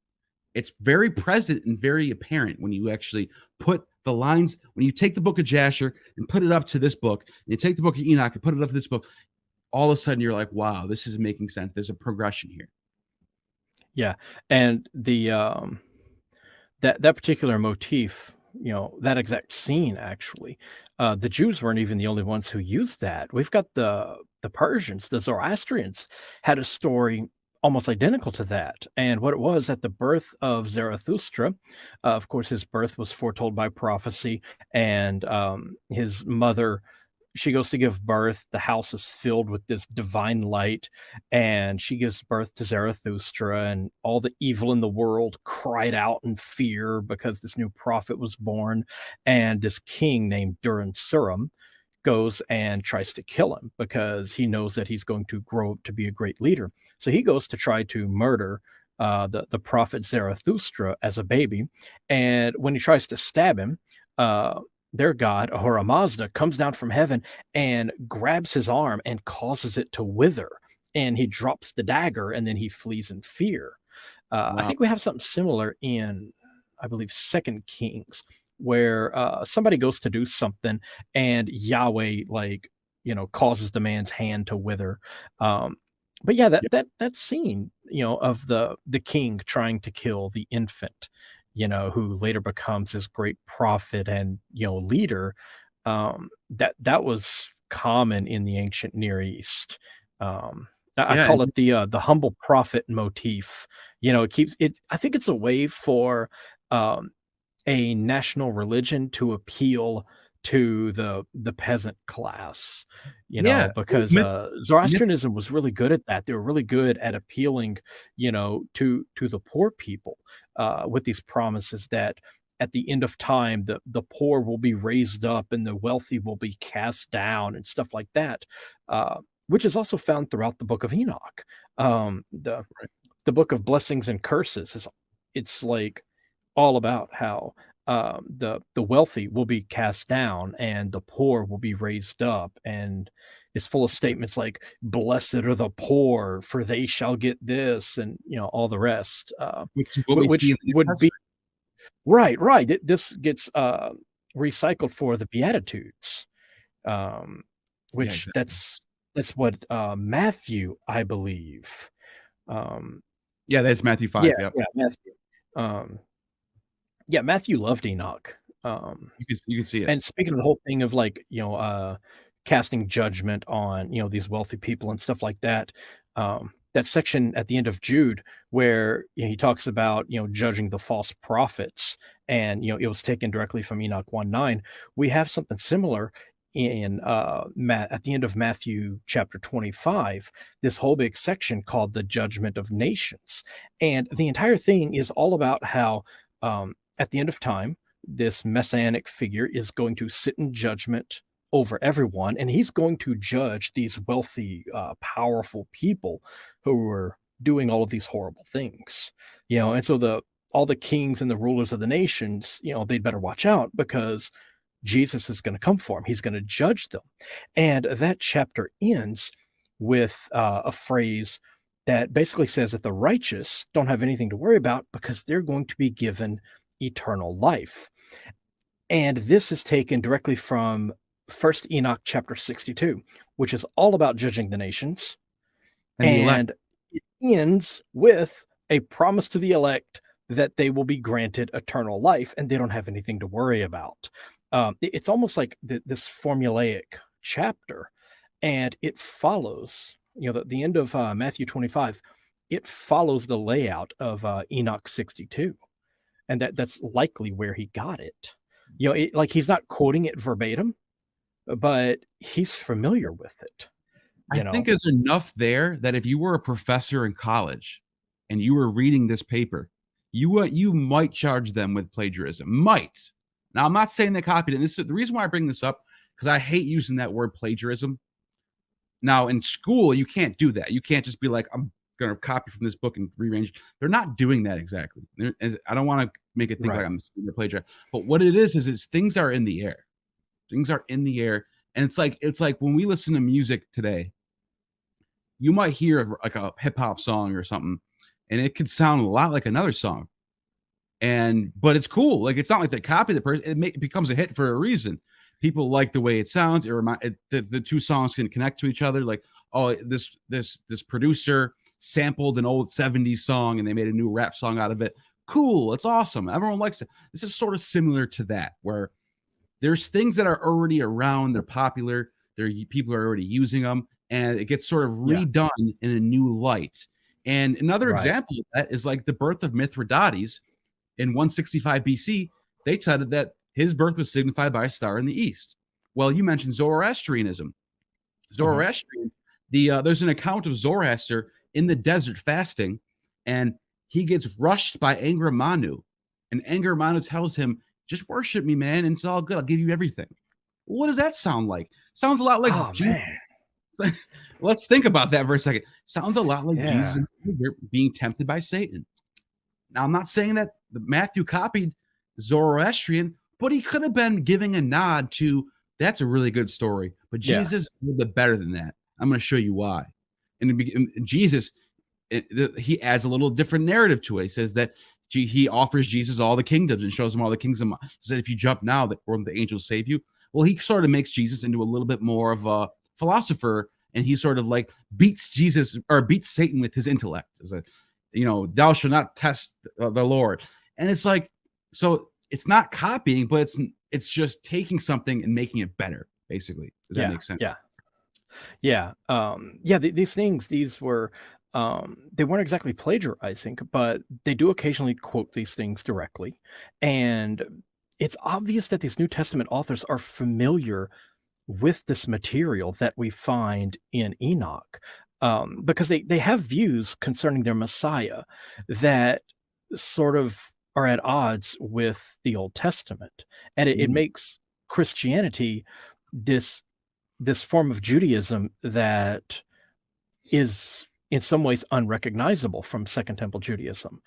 very present and very apparent when you actually put the lines, when you take the book of Jasher and put it up to this book, and you take the book of Enoch and put it up to this book, all of a sudden you're like, wow, this is making sense. There's a progression here. Yeah. And the that particular motif, that exact scene actually, the Jews weren't even the only ones who used that. We've got the Persians, the Zoroastrians had a story almost identical to that. And what it was at the birth of Zarathustra, of course, his birth was foretold by prophecy, and his mother, she goes to give birth. The house is filled with this divine light, and she gives birth to Zarathustra, and all the evil in the world cried out in fear because this new prophet was born. And this king named Durin-Surim goes and tries to kill him because he knows that he's going to grow up to be a great leader. So he goes to try to murder the prophet Zarathustra as a baby. And when he tries to stab him, their god, Ahura Mazda, comes down from heaven and grabs his arm and causes it to wither. And he drops the dagger, and then he flees in fear. Wow. I think we have something similar in, I believe, Second Kings, where somebody goes to do something, and Yahweh, causes the man's hand to wither. But yeah, that scene, of the king trying to kill the infant, who later becomes this great prophet and leader, that was common in the ancient Near East. I call it the humble prophet motif. It keeps it. I think it's a way for a national religion to appeal to the peasant class, because Zoroastrianism was really good at that. They were really good at appealing, to the poor people, with these promises that at the end of time, the poor will be raised up and the wealthy will be cast down and stuff like that, which is also found throughout the Book of Enoch. The Book of Blessings and Curses it's like all about how the wealthy will be cast down and the poor will be raised up, and it's full of statements like "Blessed are the poor, for they shall get this," and all the rest, which is what we see in the New would be Testament. right. This gets recycled for the Beatitudes, which exactly. that's That's what Matthew, I believe. Um, Yeah, that's Matthew yeah, 5. Yep. yeah, Matthew. Um, yeah, Matthew loved Enoch. Um, You can see it. And speaking of the whole thing of like, casting judgment on, these wealthy people and stuff like that, that section at the end of Jude where he talks about, judging the false prophets and, it was taken directly from Enoch 1:9. We have something similar in at the end of Matthew chapter 25, this whole big section called the judgment of nations. And the entire thing is all about how at the end of time, this messianic figure is going to sit in judgment over everyone, and he's going to judge these wealthy, powerful people who are doing all of these horrible things. And so the all the kings and the rulers of the nations, they'd better watch out because Jesus is going to come for them. He's going to judge them. And that chapter ends with a phrase that basically says that the righteous don't have anything to worry about because they're going to be given eternal life. And this is taken directly from First Enoch chapter 62, which is all about judging the nations. And the elect. And it ends with a promise to the elect that they will be granted eternal life and they don't have anything to worry about. It's almost like this formulaic chapter, and it follows, the end of Matthew 25, it follows the layout of Enoch 62. And that's likely where he got it. Like he's not quoting it verbatim, but he's familiar with it. I think there's enough there that if you were a professor in college and you were reading this paper, you might charge them with plagiarism. Might. Now, I'm not saying they copied it. This is the reason why I bring this up, because I hate using that word plagiarism. Now, in school, you can't do that. You can't just be like, I'm going to copy from this book and rearrange. They're not doing that exactly. I don't want to make it think like I'm a plagiarist. But what it is things are in the air. Things are in the air. And it's like when we listen to music today, you might hear like a hip hop song or something, and it could sound a lot like another song. But it's cool. Like it's not like they copy the person. It becomes a hit for a reason. People like the way it sounds. The two songs can connect to each other. Like, oh, this producer sampled an old 70s song and they made a new rap song out of it. Cool. It's awesome. Everyone likes it. This is sort of similar to that, where there's things that are already around. They're popular. People are already using them, and it gets sort of redone in a new light. And another example of that is like the birth of Mithridates in 165 BC. They said that his birth was signified by a star in the east. Well, you mentioned Zoroastrianism. Zoroastrian, there's an account of Zoroaster in the desert fasting, and he gets rushed by Angra Manu, and Angra Manu tells him, "Just worship me, man, and it's all good. I'll give you everything." What does that sound like? Sounds a lot like Jesus. Let's think about that for a second. Sounds a lot like Jesus being tempted by Satan. Now, I'm not saying that Matthew copied Zoroastrian, but he could have been giving a nod to, that's a really good story. But Jesus is a little bit better than that. I'm going to show you why. And Jesus, he adds a little different narrative to it. He says that he offers Jesus all the kingdoms and shows him all the kingdoms. He said, if you jump now, the angels save you. Well, he sort of makes Jesus into a little bit more of a philosopher, and he sort of like beats Satan with his intellect. As thou shalt not test the Lord. And it's like, so it's not copying, but it's just taking something and making it better, basically. Does that make sense? These things, these were, they weren't exactly plagiarizing, but they do occasionally quote these things directly. And it's obvious that these New Testament authors are familiar with this material that we find in Enoch, because they have views concerning their Messiah that sort of are at odds with the Old Testament. And it makes Christianity this form of Judaism that is in some ways unrecognizable from Second Temple Judaism.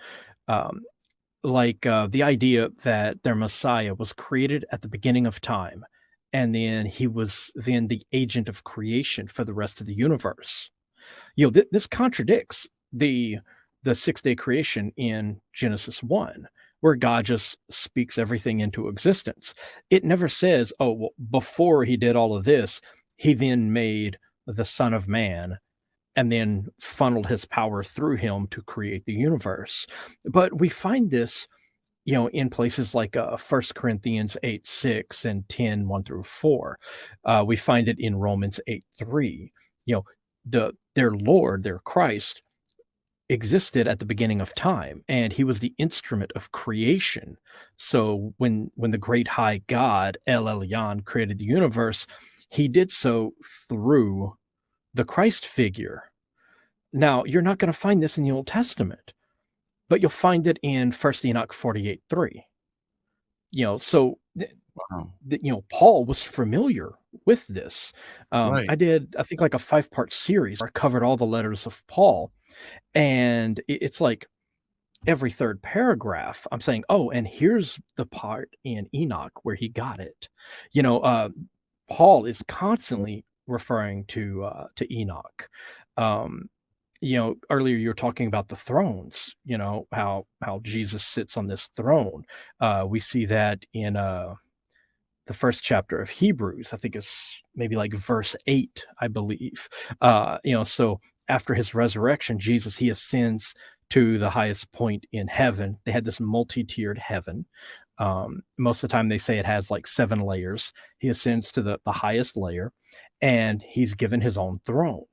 The idea that their Messiah was created at the beginning of time, and then he was then the agent of creation for the rest of the universe. This contradicts the 6-day creation in Genesis 1, where God just speaks everything into existence. It never says, oh, well, before he did all of this, he then made the Son of Man, and then funneled his power through him to create the universe. But we find this, in places like 1 Corinthians 8:6 and 10:1 through 4. We find it in Romans 8:3. Their Lord, their Christ, existed at the beginning of time, and he was the instrument of creation. So when the great high God El Elyon created the universe, he did so through the Christ figure. Now, you're not going to find this in the Old Testament, but you'll find it in 1 Enoch 48:3. So Wow. Paul was familiar with this. Right. I did, I think, like a 5-part series where I covered all the letters of Paul, and it's like every third paragraph, I'm saying, oh, and here's the part in Enoch where he got it. Paul is constantly referring to Enoch. Um, Earlier you were talking about the thrones. How Jesus sits on this throne. We see that in the first chapter of Hebrews. I think it's maybe like verse 8, I believe. So after his resurrection, Jesus, he ascends to the highest point in heaven. They had this multi-tiered heaven. Most of the time they say it has like 7 layers. He ascends to the highest layer, and he's given his own throne.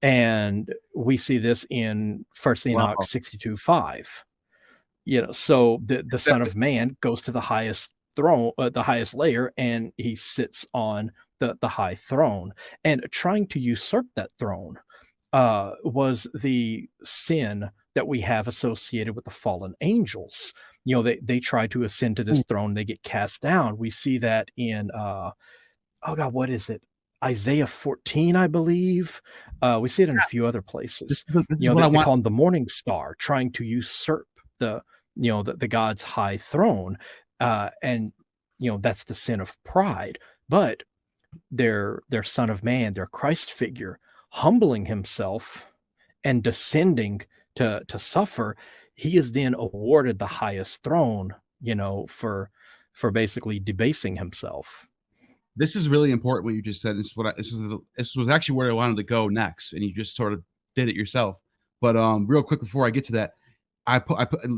And we see this in First Enoch Wow. 62:5. So the Son of Man goes to the highest throne, the highest layer, and he sits on the high throne. And trying to usurp that throne was the sin that we have associated with the fallen angels. They try to ascend to this throne, they get cast down. We see that in oh God, what is it? Isaiah 14, I believe. We see it in a few other places. This is what They, I they want. call him the morning star, trying to usurp the the God's high throne, and that's the sin of pride. But their Son of Man, their Christ figure, humbling himself and descending to suffer, he is then awarded the highest throne, for basically debasing himself. This is really important what you just said. This was actually where I wanted to go next, and you just sort of did it yourself. But real quick before I get to that,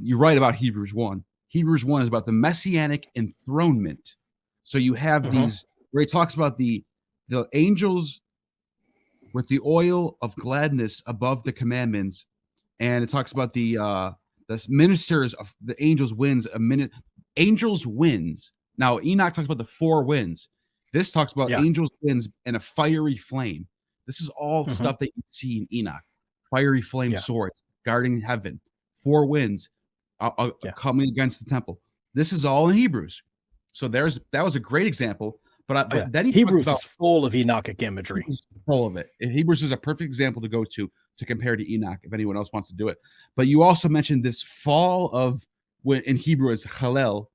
you're right about Hebrews 1. Hebrews 1 is about the messianic enthronement. So you have Mhm. these where he talks about the angels with the oil of gladness above the commandments, and it talks about the ministers of the angels wins a minute. Angels wins. Now Enoch talks about the 4 winds. This talks about Yeah. angels winds and a fiery flame. This is all Mhm. stuff that you see in Enoch. Fiery flame Yeah. swords guarding heaven. 4 winds Yeah. coming against the temple. This is all in Hebrews. So that was a great example. Oh, yeah. But then he talks Hebrews about is full of Enochic imagery. Hebrews is full of it. Hebrews is a perfect example to go to compare to Enoch if anyone else wants to do it. But you also mentioned this fall of when in Hebrew is Hallel.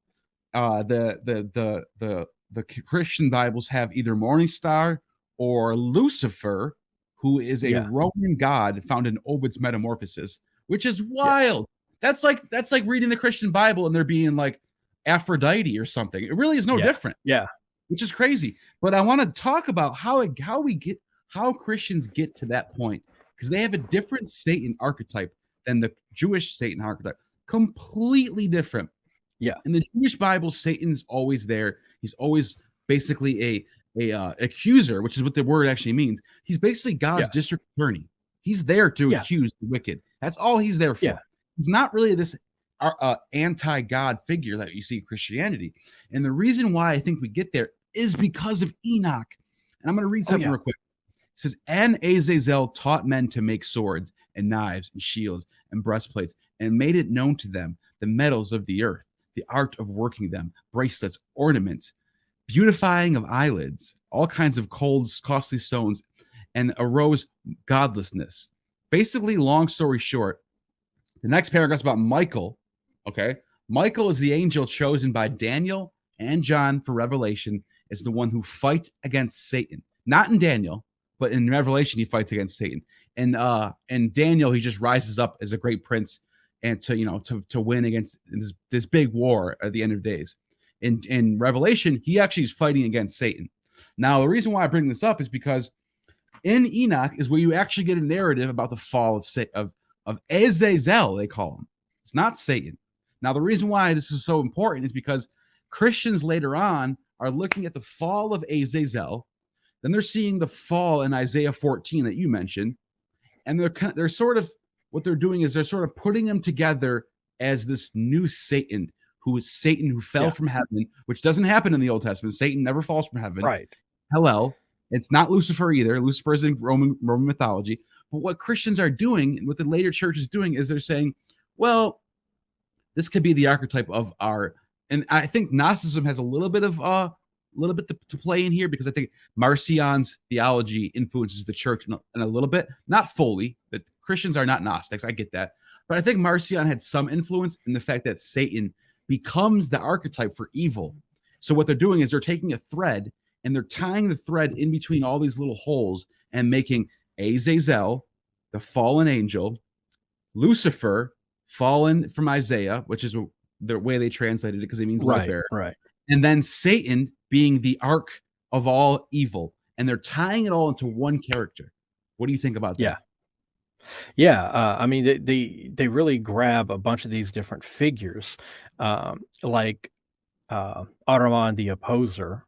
The Christian Bibles have either morning star or Lucifer, who is a Yeah. Roman god found in Ovid's Metamorphosis, which is Yeah. wild. That's like reading the Christian Bible and there being like Aphrodite or something. It really is no Yeah. different, Yeah. which is crazy. But I want to talk about how Christians get to that point, because they have a different Satan archetype than the Jewish Satan archetype, completely different. Yeah. In the Jewish Bible, Satan's always there. He's always basically a accuser, which is what the word actually means. He's basically God's Yeah. district attorney. He's there to Yeah. accuse the wicked. That's all he's there Yeah. for. He's not really this anti-God figure that you see in Christianity. And the reason why I think we get there is because of Enoch. And I'm going to read Oh, something yeah. real quick. It says, and Azazel taught men to make swords and knives and shields and breastplates, and made it known to them the metals of the earth, the art of working them, bracelets, ornaments, beautifying of eyelids, all kinds of cold, costly stones, and arose godlessness. Basically, long story short, the next paragraph is about Michael. Okay. Michael is the angel chosen by Daniel and John for Revelation as the one who fights against Satan. Not in Daniel, but in Revelation, he fights against Satan. And Daniel, he just rises up as a great prince and to win against this big war at the end of days. In Revelation, he actually is fighting against Satan. Now, the reason why I bring this up is because in Enoch is where you actually get a narrative about the fall of Azazel, they call him. It's not Satan. Now, the reason why this is so important is because Christians later on are looking at the fall of Azazel. Then they're seeing the fall in Isaiah 14 that you mentioned. And they're sort of, what they're doing is they're sort of putting them together as this new Satan, who is Satan who fell from heaven, which doesn't happen in the Old Testament. Satan never falls from heaven. Right. Hellel. It's not Lucifer either. Lucifer is in Roman mythology. But what Christians are doing, and what the later church is doing, is they're saying, well, this could be the archetype of our, and I think Gnosticism has a little bit to play in here, because I think Marcion's theology influences the church in a little bit, not fully. But Christians are not Gnostics, I get that, but I think Marcion had some influence in the fact that Satan becomes the archetype for evil. So what they're doing is they're taking a thread and they're tying the thread in between all these little holes and making Azazel, the fallen angel, Lucifer, fallen from Isaiah, which is the way they translated it, because it means light bearer. Right. And then Satan being the arc of all evil. And they're tying it all into one character. What do you think about that? Yeah. I mean, they really grab a bunch of these different figures, like Ahriman the Opposer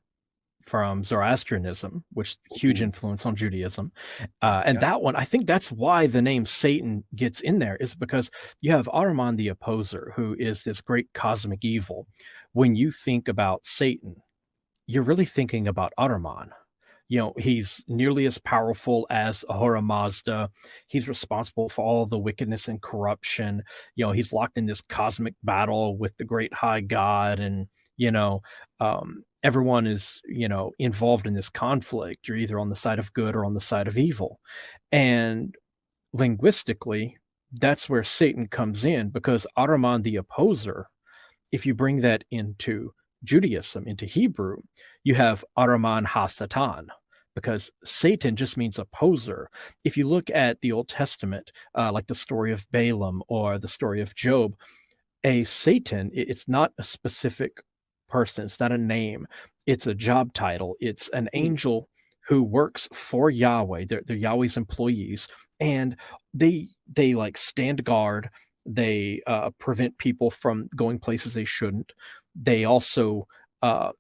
from Zoroastrianism, which huge influence on Judaism. And that one, I think that's why the name Satan gets in there, is because you have Ahriman the Opposer, who is this great cosmic evil. When you think about Satan, you're really thinking about Ahriman. You know, he's nearly as powerful as Ahura Mazda. He's responsible for all the wickedness and corruption. You know, he's locked in this cosmic battle with the great high god, and, you know, everyone is, you know, involved in this conflict. You're either on the side of good or on the side of evil. And linguistically, that's where Satan comes in, because Ahriman the Opposer, if you bring that into Judaism, into Hebrew, you have Ahriman ha-Satan, because Satan just means opposer. If you look at the Old Testament, like the story of Balaam or the story of Job, a Satan, it's not a specific person, it's not a name, it's a job title. It's an angel who works for Yahweh. They're Yahweh's employees, and they like stand guard. They prevent people from going places they shouldn't. They also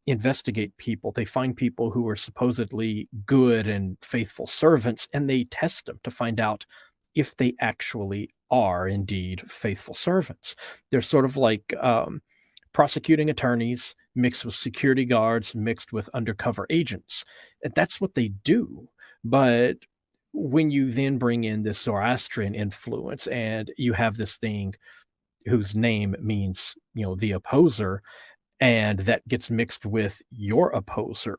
investigate people. They find people who are supposedly good and faithful servants, and they test them to find out if they actually are indeed faithful servants. They're sort of like prosecuting attorneys mixed with security guards, mixed with undercover agents. And that's what they do. But when you then bring in this Zoroastrian influence, and you have this thing whose name means, you know, the opposer, and that gets mixed with your opposer,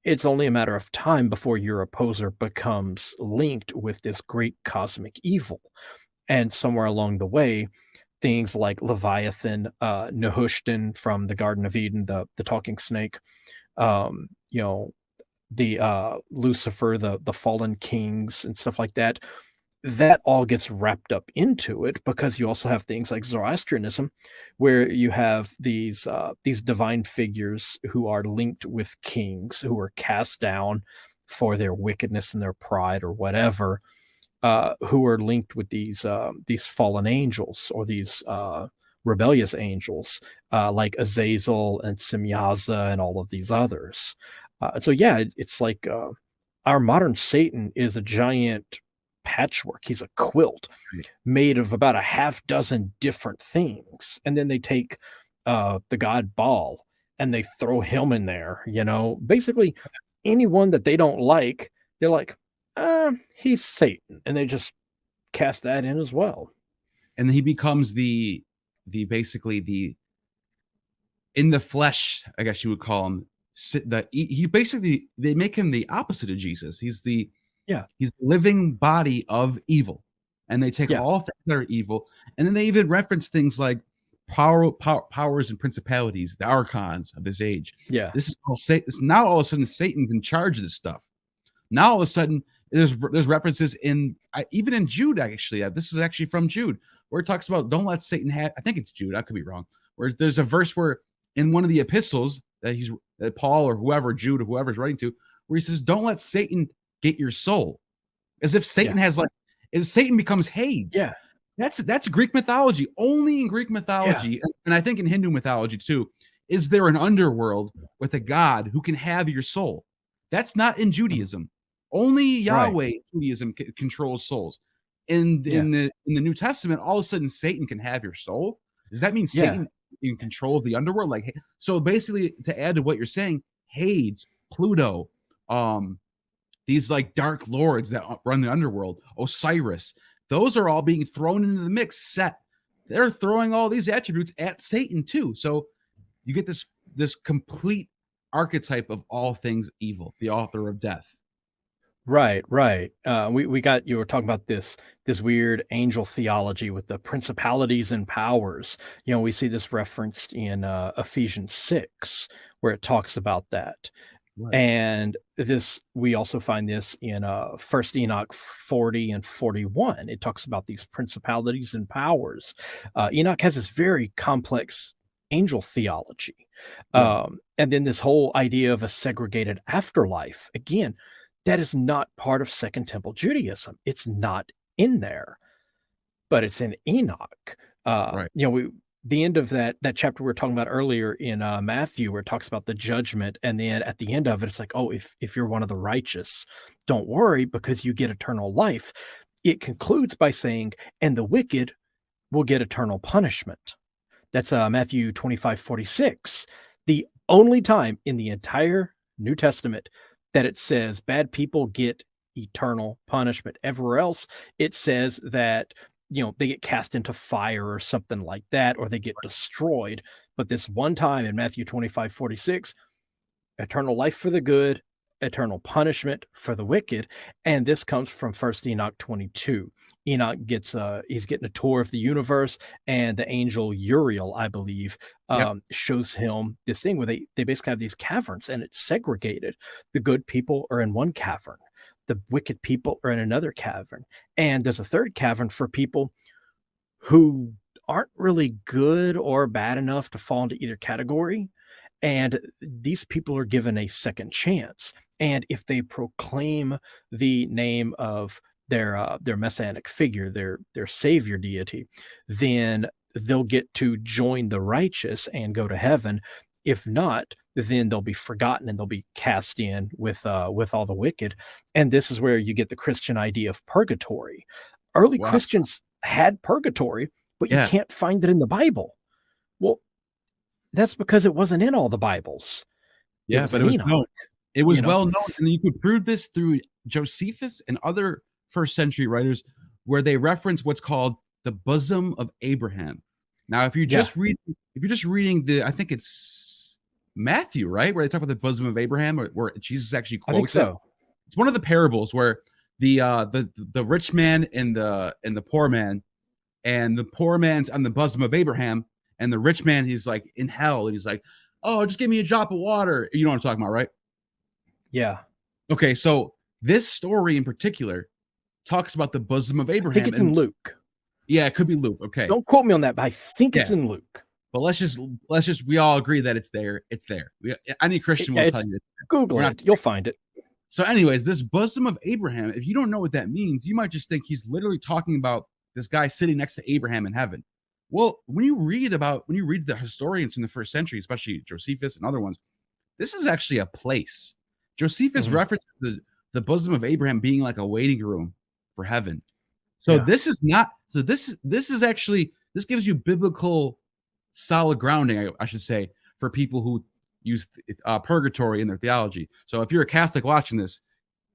it's only a matter of time before your opposer becomes linked with this great cosmic evil. And somewhere along the way, things like Leviathan, Nehushtan from the Garden of Eden, the talking snake, you know, the Lucifer, the fallen kings and stuff like that, that all gets wrapped up into it, because you also have things like Zoroastrianism, where you have these divine figures who are linked with kings who are cast down for their wickedness and their pride or whatever, who are linked with these fallen angels, or these rebellious angels, like Azazel and Semyaza and all of these others. So yeah, it's like our modern Satan is a giant patchwork. He's a quilt made of about a half dozen different things, and then they take the god Baal and they throw him in there. You know, basically anyone that they don't like, they're like, he's Satan, and they just cast that in as well. And he becomes the basically the in the flesh, I guess you would call him. He basically, they make him the opposite of Jesus. He's the living body of evil, and they take all things that are evil, and then they even reference things like powers and principalities, the archons of this age. This is all Satan. Now all of a sudden Satan's in charge of this stuff. Now all of a sudden there's references in even in Jude, actually. This is actually from Jude, where it talks about don't let Satan have. I think it's Jude. I could be wrong. Where there's a verse where in one of the epistles that Paul or whoever, Jude or whoever's writing to, where he says, don't let Satan get your soul, as if Yeah. Satan has like, as Satan becomes Hades. Yeah. That's Greek mythology. Only in Greek Yeah. mythology, and I think in Hindu mythology too, is there an underworld with a god who can have your soul. That's not in Mhm. Judaism. Only Right. Yahweh Judaism controls souls. In Yeah. the New Testament, all of a sudden Satan can have your soul. Does that mean Yeah. Satan in control of the underworld? Like, so basically, to add to what you're saying, Hades, Pluto, um, these like dark lords that run the underworld, Osiris, those are all being thrown into the mix. Set, they're throwing all these attributes at Satan too. So you get this complete archetype of all things evil, the author of death. Right, right. We got you were talking about this weird angel theology with the principalities and powers. You know, we see this referenced in Ephesians 6, where it talks about that. Right. And this we also find this in First Enoch 40 and 41. It talks about these principalities and powers. Enoch has this very complex angel theology. Right. And then this whole idea of a segregated afterlife. Again, that is not part of Second Temple Judaism. It's not in there, but it's in Enoch. Right. The end of that chapter we were talking about earlier in Matthew, where it talks about the judgment, and then at the end of it, it's like, oh, if you're one of the righteous, don't worry because you get eternal life. It concludes by saying, and the wicked will get eternal punishment. That's Matthew 25:46. The only time in the entire New Testament that it says bad people get eternal punishment. Everywhere else, it says that, they get cast into fire or something like that, or they get destroyed. But this one time in Matthew 25:46, eternal life for the good, eternal punishment for the wicked. And this comes from First Enoch 22. Enoch gets he's getting a tour of the universe, and the angel Uriel, I believe, Yep. shows him this thing where they basically have these caverns, and it's segregated. The good people are in one cavern, the wicked people are in another cavern, and there's a third cavern for people who aren't really good or bad enough to fall into either category. And these people are given a second chance. And if they proclaim the name of their messianic figure, their savior deity, then they'll get to join the righteous and go to heaven. If not, then they'll be forgotten and they'll be cast in with all the wicked. And this is where you get the Christian idea of purgatory. Early Wow. Christians had purgatory, but you Yeah. can't find it in the Bible. Well, that's because it wasn't in all the Bibles. It Yeah, was but in it was Enoch, known. It you was know? well known, and you could prove this through Josephus and other first century writers, where they reference what's called the bosom of Abraham. Now, Yeah, if you're just reading the, I think it's Matthew, right, where they talk about the bosom of Abraham, where Jesus actually I think quotes it. so. It's one of the parables where the rich man and the poor man, and the poor man's on the bosom of Abraham, and the rich man, he's like in hell, and he's like, "Oh, just give me a drop of water." You know what I'm talking about, right? Yeah. Okay, so this story in particular talks about the bosom of I think Abraham, it's in and Luke. yeah, it could be Luke. Okay, Don't quote me on that, but I think yeah, it's in Luke. but let's just we all agree that it's there. It's there. Any Christian Yeah, will tell it's you that we're Google not. it. You'll find it. So, anyways, this bosom of Abraham, if you don't know what that means, you might just think he's literally talking about this guy sitting next to Abraham in heaven. Well, when you read the historians from the first century, especially Josephus and other ones, this is actually a place. Josephus Mhm. references the bosom of Abraham being like a waiting room for heaven. So Yeah. this is not. So this is actually, this gives you biblical solid grounding, I should say, for people who use purgatory in their theology. So if you're a Catholic watching this,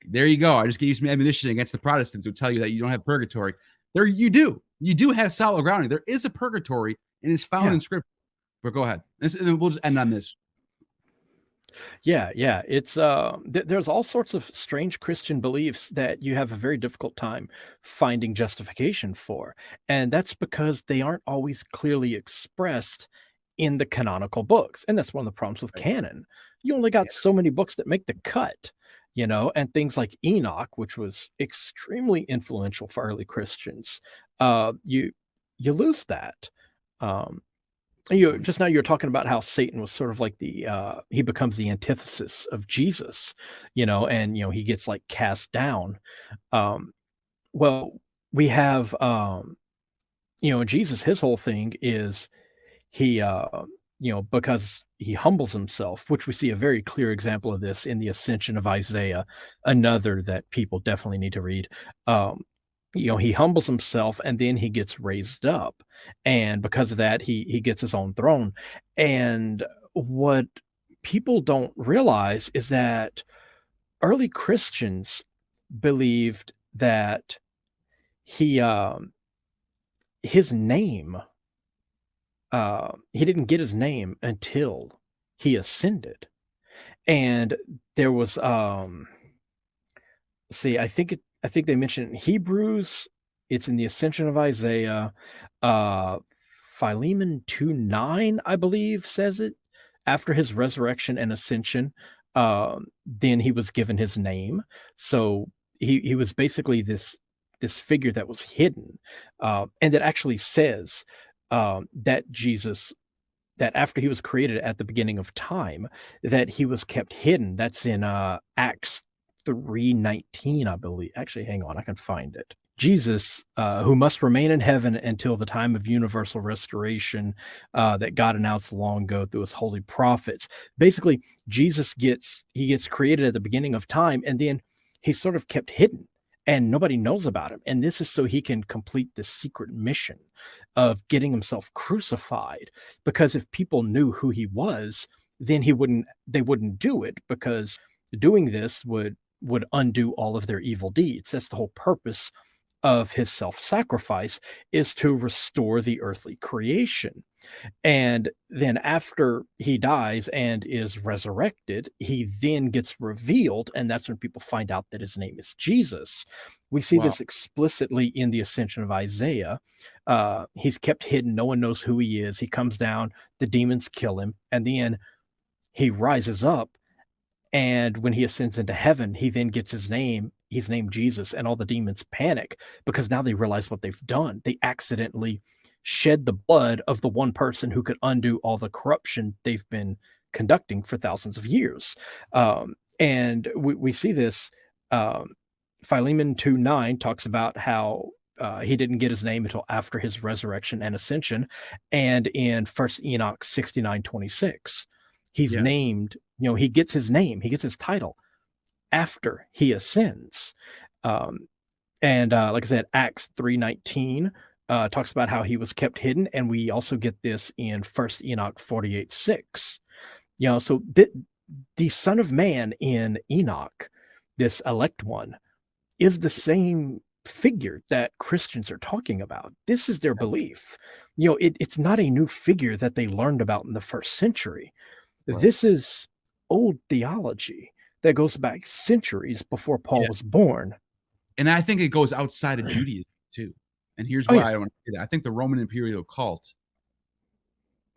there you go. I just gave you some ammunition against the Protestants who tell you that you don't have purgatory. There you do. You do have solid grounding. There is a purgatory, and it's found Yeah. in Scripture. But go ahead, and we'll just end on this. Yeah, yeah. It's there's all sorts of strange Christian beliefs that you have a very difficult time finding justification for. And that's because they aren't always clearly expressed in the canonical books. And that's one of the problems with Right. canon. You only got so many books that make the cut, and things like Enoch, which was extremely influential for early Christians. You lose that. Um, Just now you were talking about how Satan was sort of like he becomes the antithesis of Jesus, and he gets like cast down. Um, well, we have Jesus. His whole thing is he because he humbles himself, which we see a very clear example of this in the ascension of Isaiah, another that people definitely need to read. um he humbles himself and then he gets raised up, and because of that he gets his own throne. And what people don't realize is that early Christians believed that he his name he didn't get his name until he ascended. And there was see, I think they mentioned in Hebrews, it's in the Ascension of Isaiah. Philemon 2:9, I believe, says it. After his resurrection and ascension, then he was given his name. So he was basically this figure that was hidden, and that actually says that Jesus, that after he was created at the beginning of time, that he was kept hidden. That's in Acts 3:19, I believe. Actually, hang on, I can find it. Jesus, who must remain in heaven until the time of universal restoration, that God announced long ago through his holy prophets. Basically, Jesus gets created at the beginning of time, and then he's sort of kept hidden, and nobody knows about him. And this is so he can complete this secret mission of getting himself crucified. Because if people knew who he was, then they wouldn't do it, because doing this would undo all of their evil deeds. That's the whole purpose of his self-sacrifice, is to restore the earthly creation. And then after he dies and is resurrected, he then gets revealed, and that's when people find out that his name is Jesus. We see Wow. this explicitly in the ascension of Isaiah. He's kept hidden, no one knows who he is. He comes down, the demons kill him, and then he rises up, and when he ascends into heaven, he then gets his name. He's named Jesus, and all the demons panic because now they realize what they've done. They accidentally shed the blood of the one person who could undo all the corruption they've been conducting for thousands of years. And we see this. Um, Philemon 2:9 talks about how he didn't get his name until after his resurrection and ascension. And in First Enoch 69:26, he's Yeah. named, he gets his name, he gets his title after he ascends. Um, and like I said, Acts 3:19 talks about how he was kept hidden, and we also get this in First Enoch 48:6. So the Son of Man in Enoch, this elect one, is the same figure that Christians are talking about. This is their belief. It's not a new figure that they learned about in the first century. Right. This is old theology that goes back centuries before Paul Yeah. was born. And I think it goes outside of Judaism too. And here's Oh yeah. why I want to say that. I think the Roman imperial cult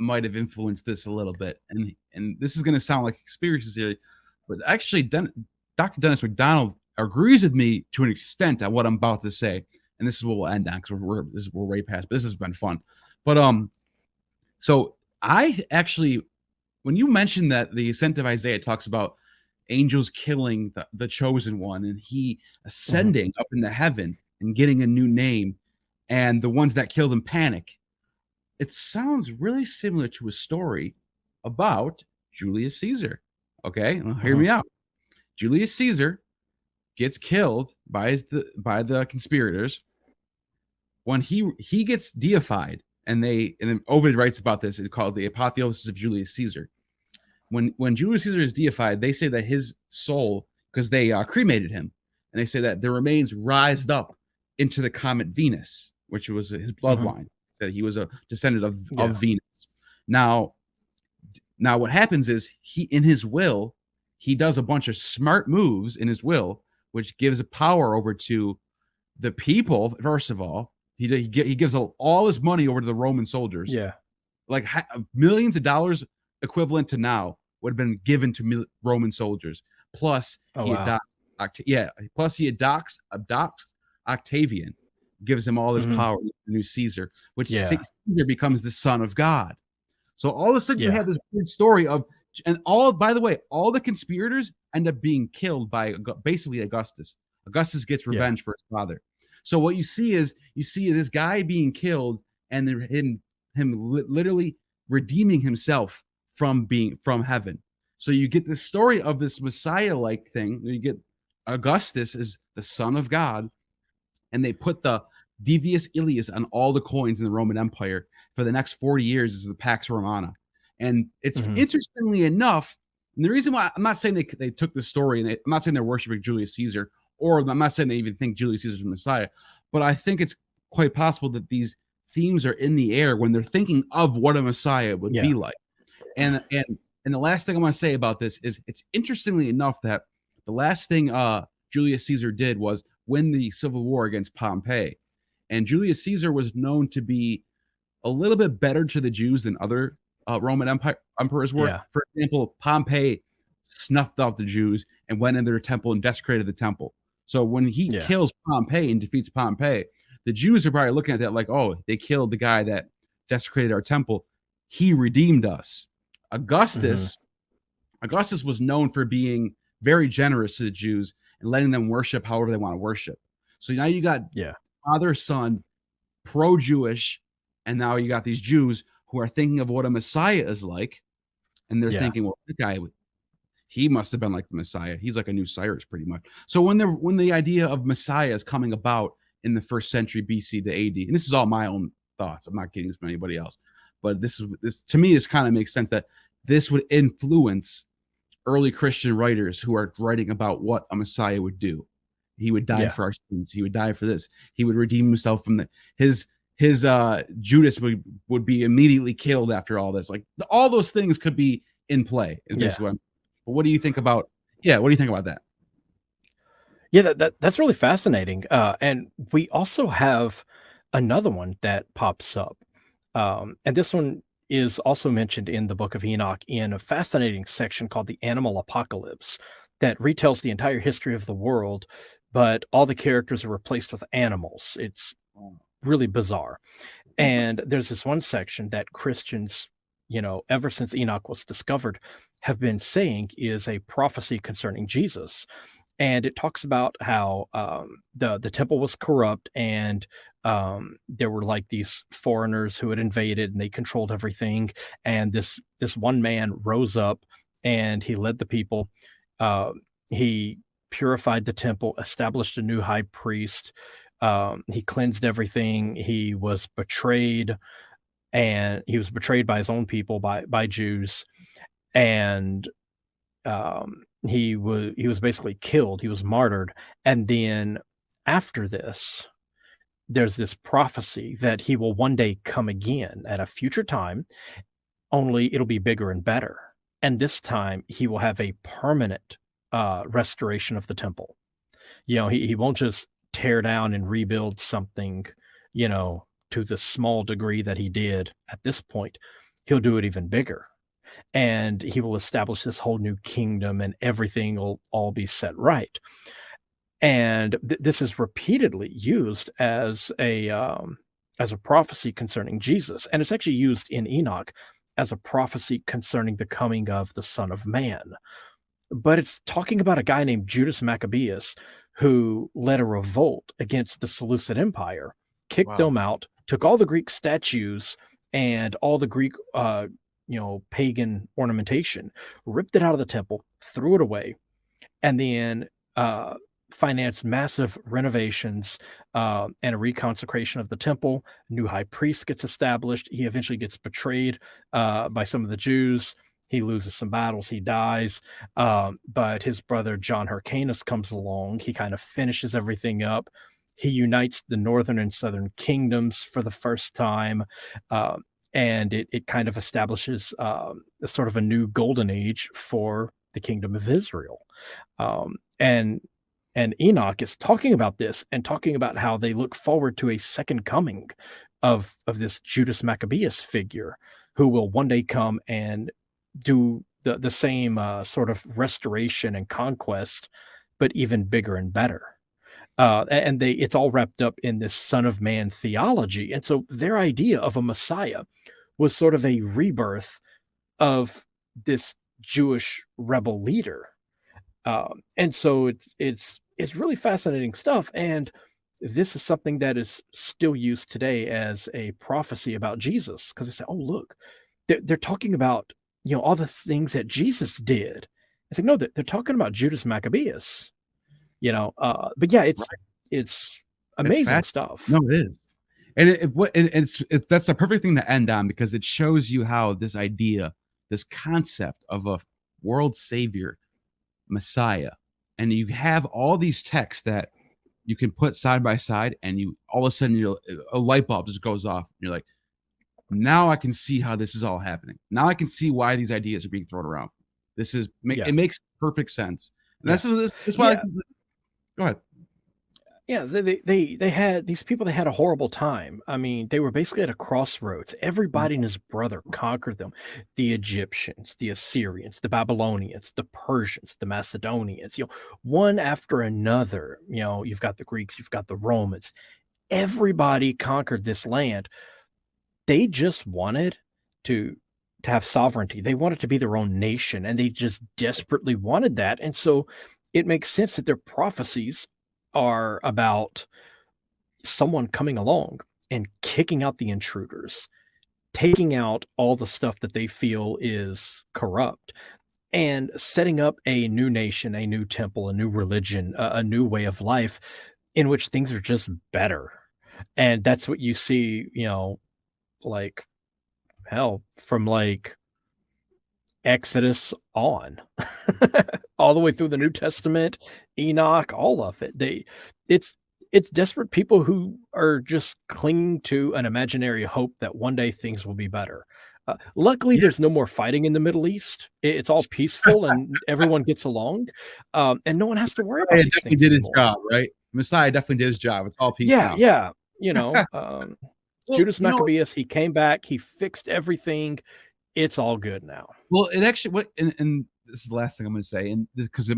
might have influenced this a little bit. And this is going to sound like conspiracy, but actually, Dr. Dennis McDonald agrees with me to an extent on what I'm about to say. And this is what we'll end on, because we're way past. But this has been fun. But so I actually, when you mentioned that the ascent of Isaiah talks about angels killing the chosen one, and he Mhm. ascending up into heaven and getting a new name, and the ones that killed him panic, it sounds really similar to a story about Julius Caesar. Okay, well, hear Mhm. me out. Julius Caesar gets killed by the conspirators. When he gets deified, and then Ovid writes about this. It's called the apotheosis of Julius Caesar. When Julius Caesar is deified, they say that his soul, because they cremated him, and they say that the remains rised up into the comet Venus, which was his Mhm. bloodline. That he was a descendant of Yeah. Venus. Now, now what happens is, he in his will, he does a bunch of smart moves in his will, which gives a power over to the people. First of all, he gives all his money over to the Roman soldiers, Yeah. like millions of dollars equivalent to now would have been given to Roman soldiers. Plus, Oh he wow. adopts, Plus he adopts Octavian, gives him all his Mhm. power, the new Caesar, which Yeah. Caesar becomes the son of God. So all of a sudden you Yeah. have this weird story of, and all, by the way, all the conspirators end up being killed by basically Augustus. Augustus gets Yeah. revenge for his father. So what you see is this guy being killed, and then him literally redeeming himself from heaven. So you get the story of this Messiah-like thing. You get Augustus is the son of God, and they put the Divius Ilius on all the coins in the Roman Empire for the next 40 years as the Pax Romana. And it's Mhm. interestingly enough, and the reason why I'm not saying they took the story, and I'm not saying they're worshiping Julius Caesar, or I'm not saying they even think Julius Caesar is the Messiah, but I think it's quite possible that these themes are in the air when they're thinking of what a Messiah would Yeah. be like. And the last thing I want to say about this is, it's interestingly enough that the last thing Julius Caesar did was win the civil war against Pompey. And Julius Caesar was known to be a little bit better to the Jews than other Roman emperors were. Yeah. For example, Pompey snuffed out the Jews and went into their temple and desecrated the temple. So when he Yeah. kills Pompey and defeats Pompey, the Jews are probably looking at that like, oh, they killed the guy that desecrated our temple. He redeemed us. Mhm. Augustus was known for being very generous to the Jews and letting them worship however they want to worship. So now you got Yeah. father, son, pro-Jewish, and now you got these Jews who are thinking of what a Messiah is like, and they're Yeah. thinking, well, the guy, he must have been like the Messiah. He's like a new Cyrus, pretty much. So when the idea of Messiah is coming about in the first century BC to AD, and this is all my own thoughts, I'm not getting this from anybody else, but this to me, this kind of makes sense that this would influence early Christian writers who are writing about what a Messiah would do. He would die Yeah. for our sins. He would die for this. He would redeem himself from his Judas would be immediately killed after all this. Like, all those things could be in play. Is Yeah. basically but what do you think about? Yeah, what do you think about that? Yeah, that's really fascinating. And we also have another one that pops up. And this one is also mentioned in the Book of Enoch in a fascinating section called the Animal Apocalypse that retells the entire history of the world, but all the characters are replaced with animals. It's really bizarre. And there's this one section that Christians, ever since Enoch was discovered, have been saying is a prophecy concerning Jesus. And it talks about how the temple was corrupt, and there were like these foreigners who had invaded and they controlled everything. And this one man rose up and he led the people. Uh, he purified the temple, established a new high priest. He cleansed everything. He was betrayed, and he was betrayed by his own people, by Jews, and he was basically killed. He was martyred, and then after this, there's this prophecy that he will one day come again at a future time. Only it'll be bigger and better, and this time he will have a permanent restoration of the temple. He won't just tear down and rebuild something, to the small degree that he did at this point. He'll do it even bigger, and he will establish this whole new kingdom, and everything will all be set right. And this is repeatedly used as a prophecy concerning Jesus, and it's actually used in Enoch as a prophecy concerning the coming of the Son of Man. But it's talking about a guy named Judas Maccabeus who led a revolt against the Seleucid Empire, kicked Wow. them out, took all the Greek statues and all the Greek, pagan ornamentation, ripped it out of the temple, threw it away, and then uh, financed massive renovations and a reconsecration of the temple. New high priest gets established. He eventually gets betrayed by some of the Jews. He loses some battles. He dies. But his brother John Hyrcanus comes along. He kind of finishes everything up. He unites the northern and southern kingdoms for the first time. Uh, and it kind of establishes a sort of a new golden age for the kingdom of Israel. Um, and and Enoch is talking about this and talking about how they look forward to a second coming of this Judas Maccabeus figure who will one day come and do the same sort of restoration and conquest, but even bigger and better. And it's all wrapped up in this Son of Man theology. And so their idea of a Messiah was sort of a rebirth of this Jewish rebel leader. And so it's really fascinating stuff. And this is something that is still used today as a prophecy about Jesus, because they say, "Oh, look, they're talking about all the things that Jesus did." It's like, no, they're talking about Judas Maccabeus. But yeah, Right. it's It's amazing fact. stuff. No, it is. And that's the perfect thing to end on, because it shows you how this idea, this concept of a world savior, Messiah, and you have all these texts that you can put side by side, and you all of a sudden a light bulb just goes off. And you're like, now I can see how this is all happening. Now I can see why these ideas are being thrown around. Yeah, It makes perfect sense. And yeah, this is why. yeah. Go ahead. Yeah, they had these people. They had a horrible time. I mean, they were basically at a crossroads. Everybody and his brother conquered them: the Egyptians, the Assyrians, the Babylonians, the Persians, the Macedonians. One after another. You've got the Greeks, you've got the Romans. Everybody conquered this land. They just wanted to have sovereignty. They wanted to be their own nation, and they just desperately wanted that. And so it makes sense that their prophecies are about someone coming along and kicking out the intruders, taking out all the stuff that they feel is corrupt, and setting up a new nation, a new temple, a new religion, a new way of life in which things are just better. And that's what you see, like hell, from like Exodus on, all the way through the New Testament, Enoch, all of it. It's it's desperate people who are just clinging to an imaginary hope that one day things will be better. Luckily, Yeah. there's no more fighting in the Middle East. It's all peaceful and everyone gets along, and no one has to worry about Messiah these definitely things did his anymore. job, right? Messiah definitely did his job. It's all peace Yeah, now. yeah. Well, Judas Maccabeus, he came back, he fixed everything. It's all good now. well, it actually and this is the last thing I'm going to say, and because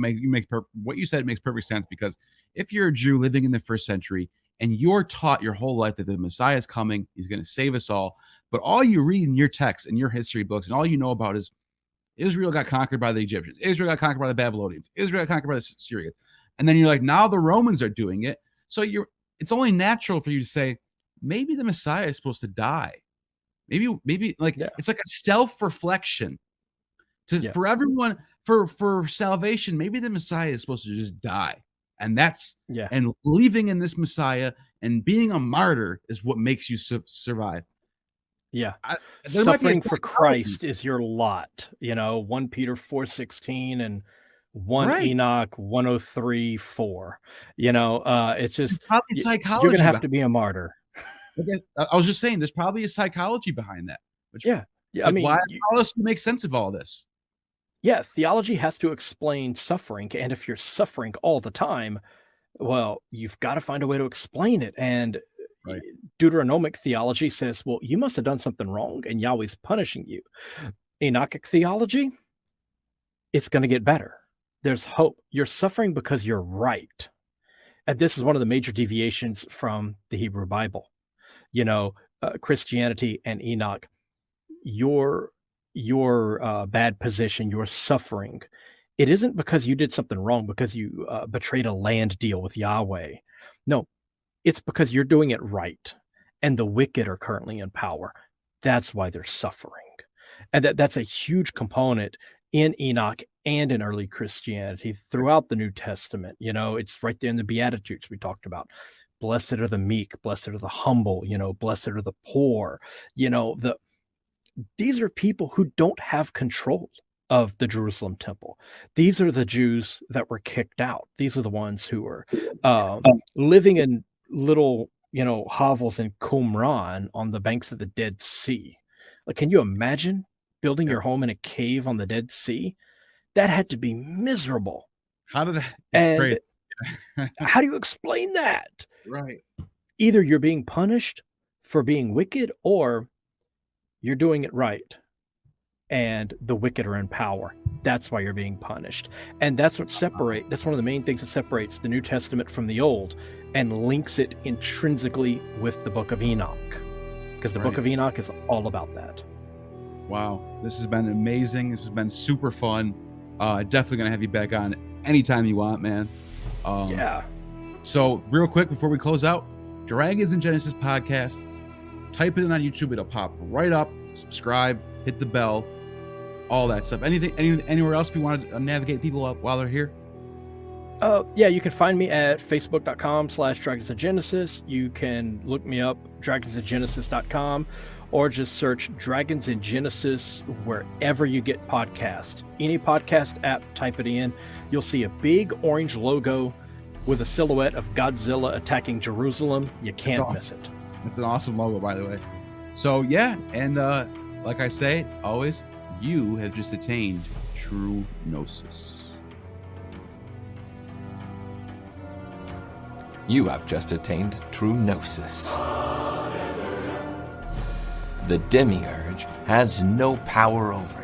what you said makes perfect sense. Because if you're a Jew living in the first century and you're taught your whole life that the Messiah is coming, he's going to save us all, but all you read in your texts and your history books and all you know about is Israel got conquered by the Egyptians, Israel got conquered by the Babylonians, Israel got conquered by the Syrians, and then you're like, now the Romans are doing it. So it's only natural for you to say maybe the Messiah is supposed to die. Maybe like Yeah, it's like a self-reflection yeah, for everyone, for salvation. Maybe the Messiah is supposed to just die, and yeah. believing in this Messiah and being a martyr is what makes you survive. Yeah. I, there might be a Suffering for psychology, Christ is your lot, 1 Peter 4:16 and 1 right? Enoch 103:4. It's There's just probably you're gonna psychology have behind. to be a martyr. Okay, I was just saying, there's probably a psychology behind that. Which, Yeah. Yeah, I like, why? mean, How else do you make sense of all this? yeah, theology has to explain suffering, and if you're suffering all the time, well, you've gotta find a way to explain it, and y Right. Deuteronomic theology says, "Well, you must have done something wrong, and Yahweh's punishing you." Enochic theology, it's gonna get better. There's hope. You're suffering because you're right. And this is one of the major deviations from the Hebrew Bible. Christianity and Enoch, your bad position, your suffering, it isn't because you did something wrong, because you betrayed a land deal with Yahweh. No, it's because you're doing it right, and the wicked are currently in power. That's why they're suffering. And that's a huge component in Enoch and in early Christianity throughout the New Testament. It's right there in the Beatitudes we talked about. Blessed are the meek, blessed are the humble, blessed are the poor. These are people who don't have control of the Jerusalem temple. These are the Jews that were kicked out. These are the ones who are living in little, hovels in Qumran on the banks of the Dead Sea. Like, can you imagine building Yeah. your home in a cave on the Dead Sea? That had to be miserable. How did that? It's And crazy. how do you explain that? Right. Either you're being punished for being wicked, or you're doing it right, and the wicked are in power. That's why you're being punished. And that's that's one of the main things that separates the New Testament from the Old and links it intrinsically with the Book of Enoch. Because the Book Right. of Enoch is all about that. Wow, this has been amazing. This has been super fun. Definitely gonna have you back on anytime you want, man. Yeah. So real quick before we close out, Dragons and Genesis podcast. Type it in on YouTube; it'll pop right up. Subscribe, hit the bell, all that stuff. Anywhere else we want to navigate people up while they're here? Yeah, you can find me at facebook.com/Dragons of Genesis. You can look me up, dragonsofgenesis.com, or just search Dragons in Genesis wherever you get podcasts. Any podcast app, type it in. You'll see a big orange logo with a silhouette of Godzilla attacking Jerusalem. You can't miss it. It's an awesome logo, by the way. So yeah, and like I say always, you have just attained true gnosis. You have just attained true gnosis. The demiurge has no power over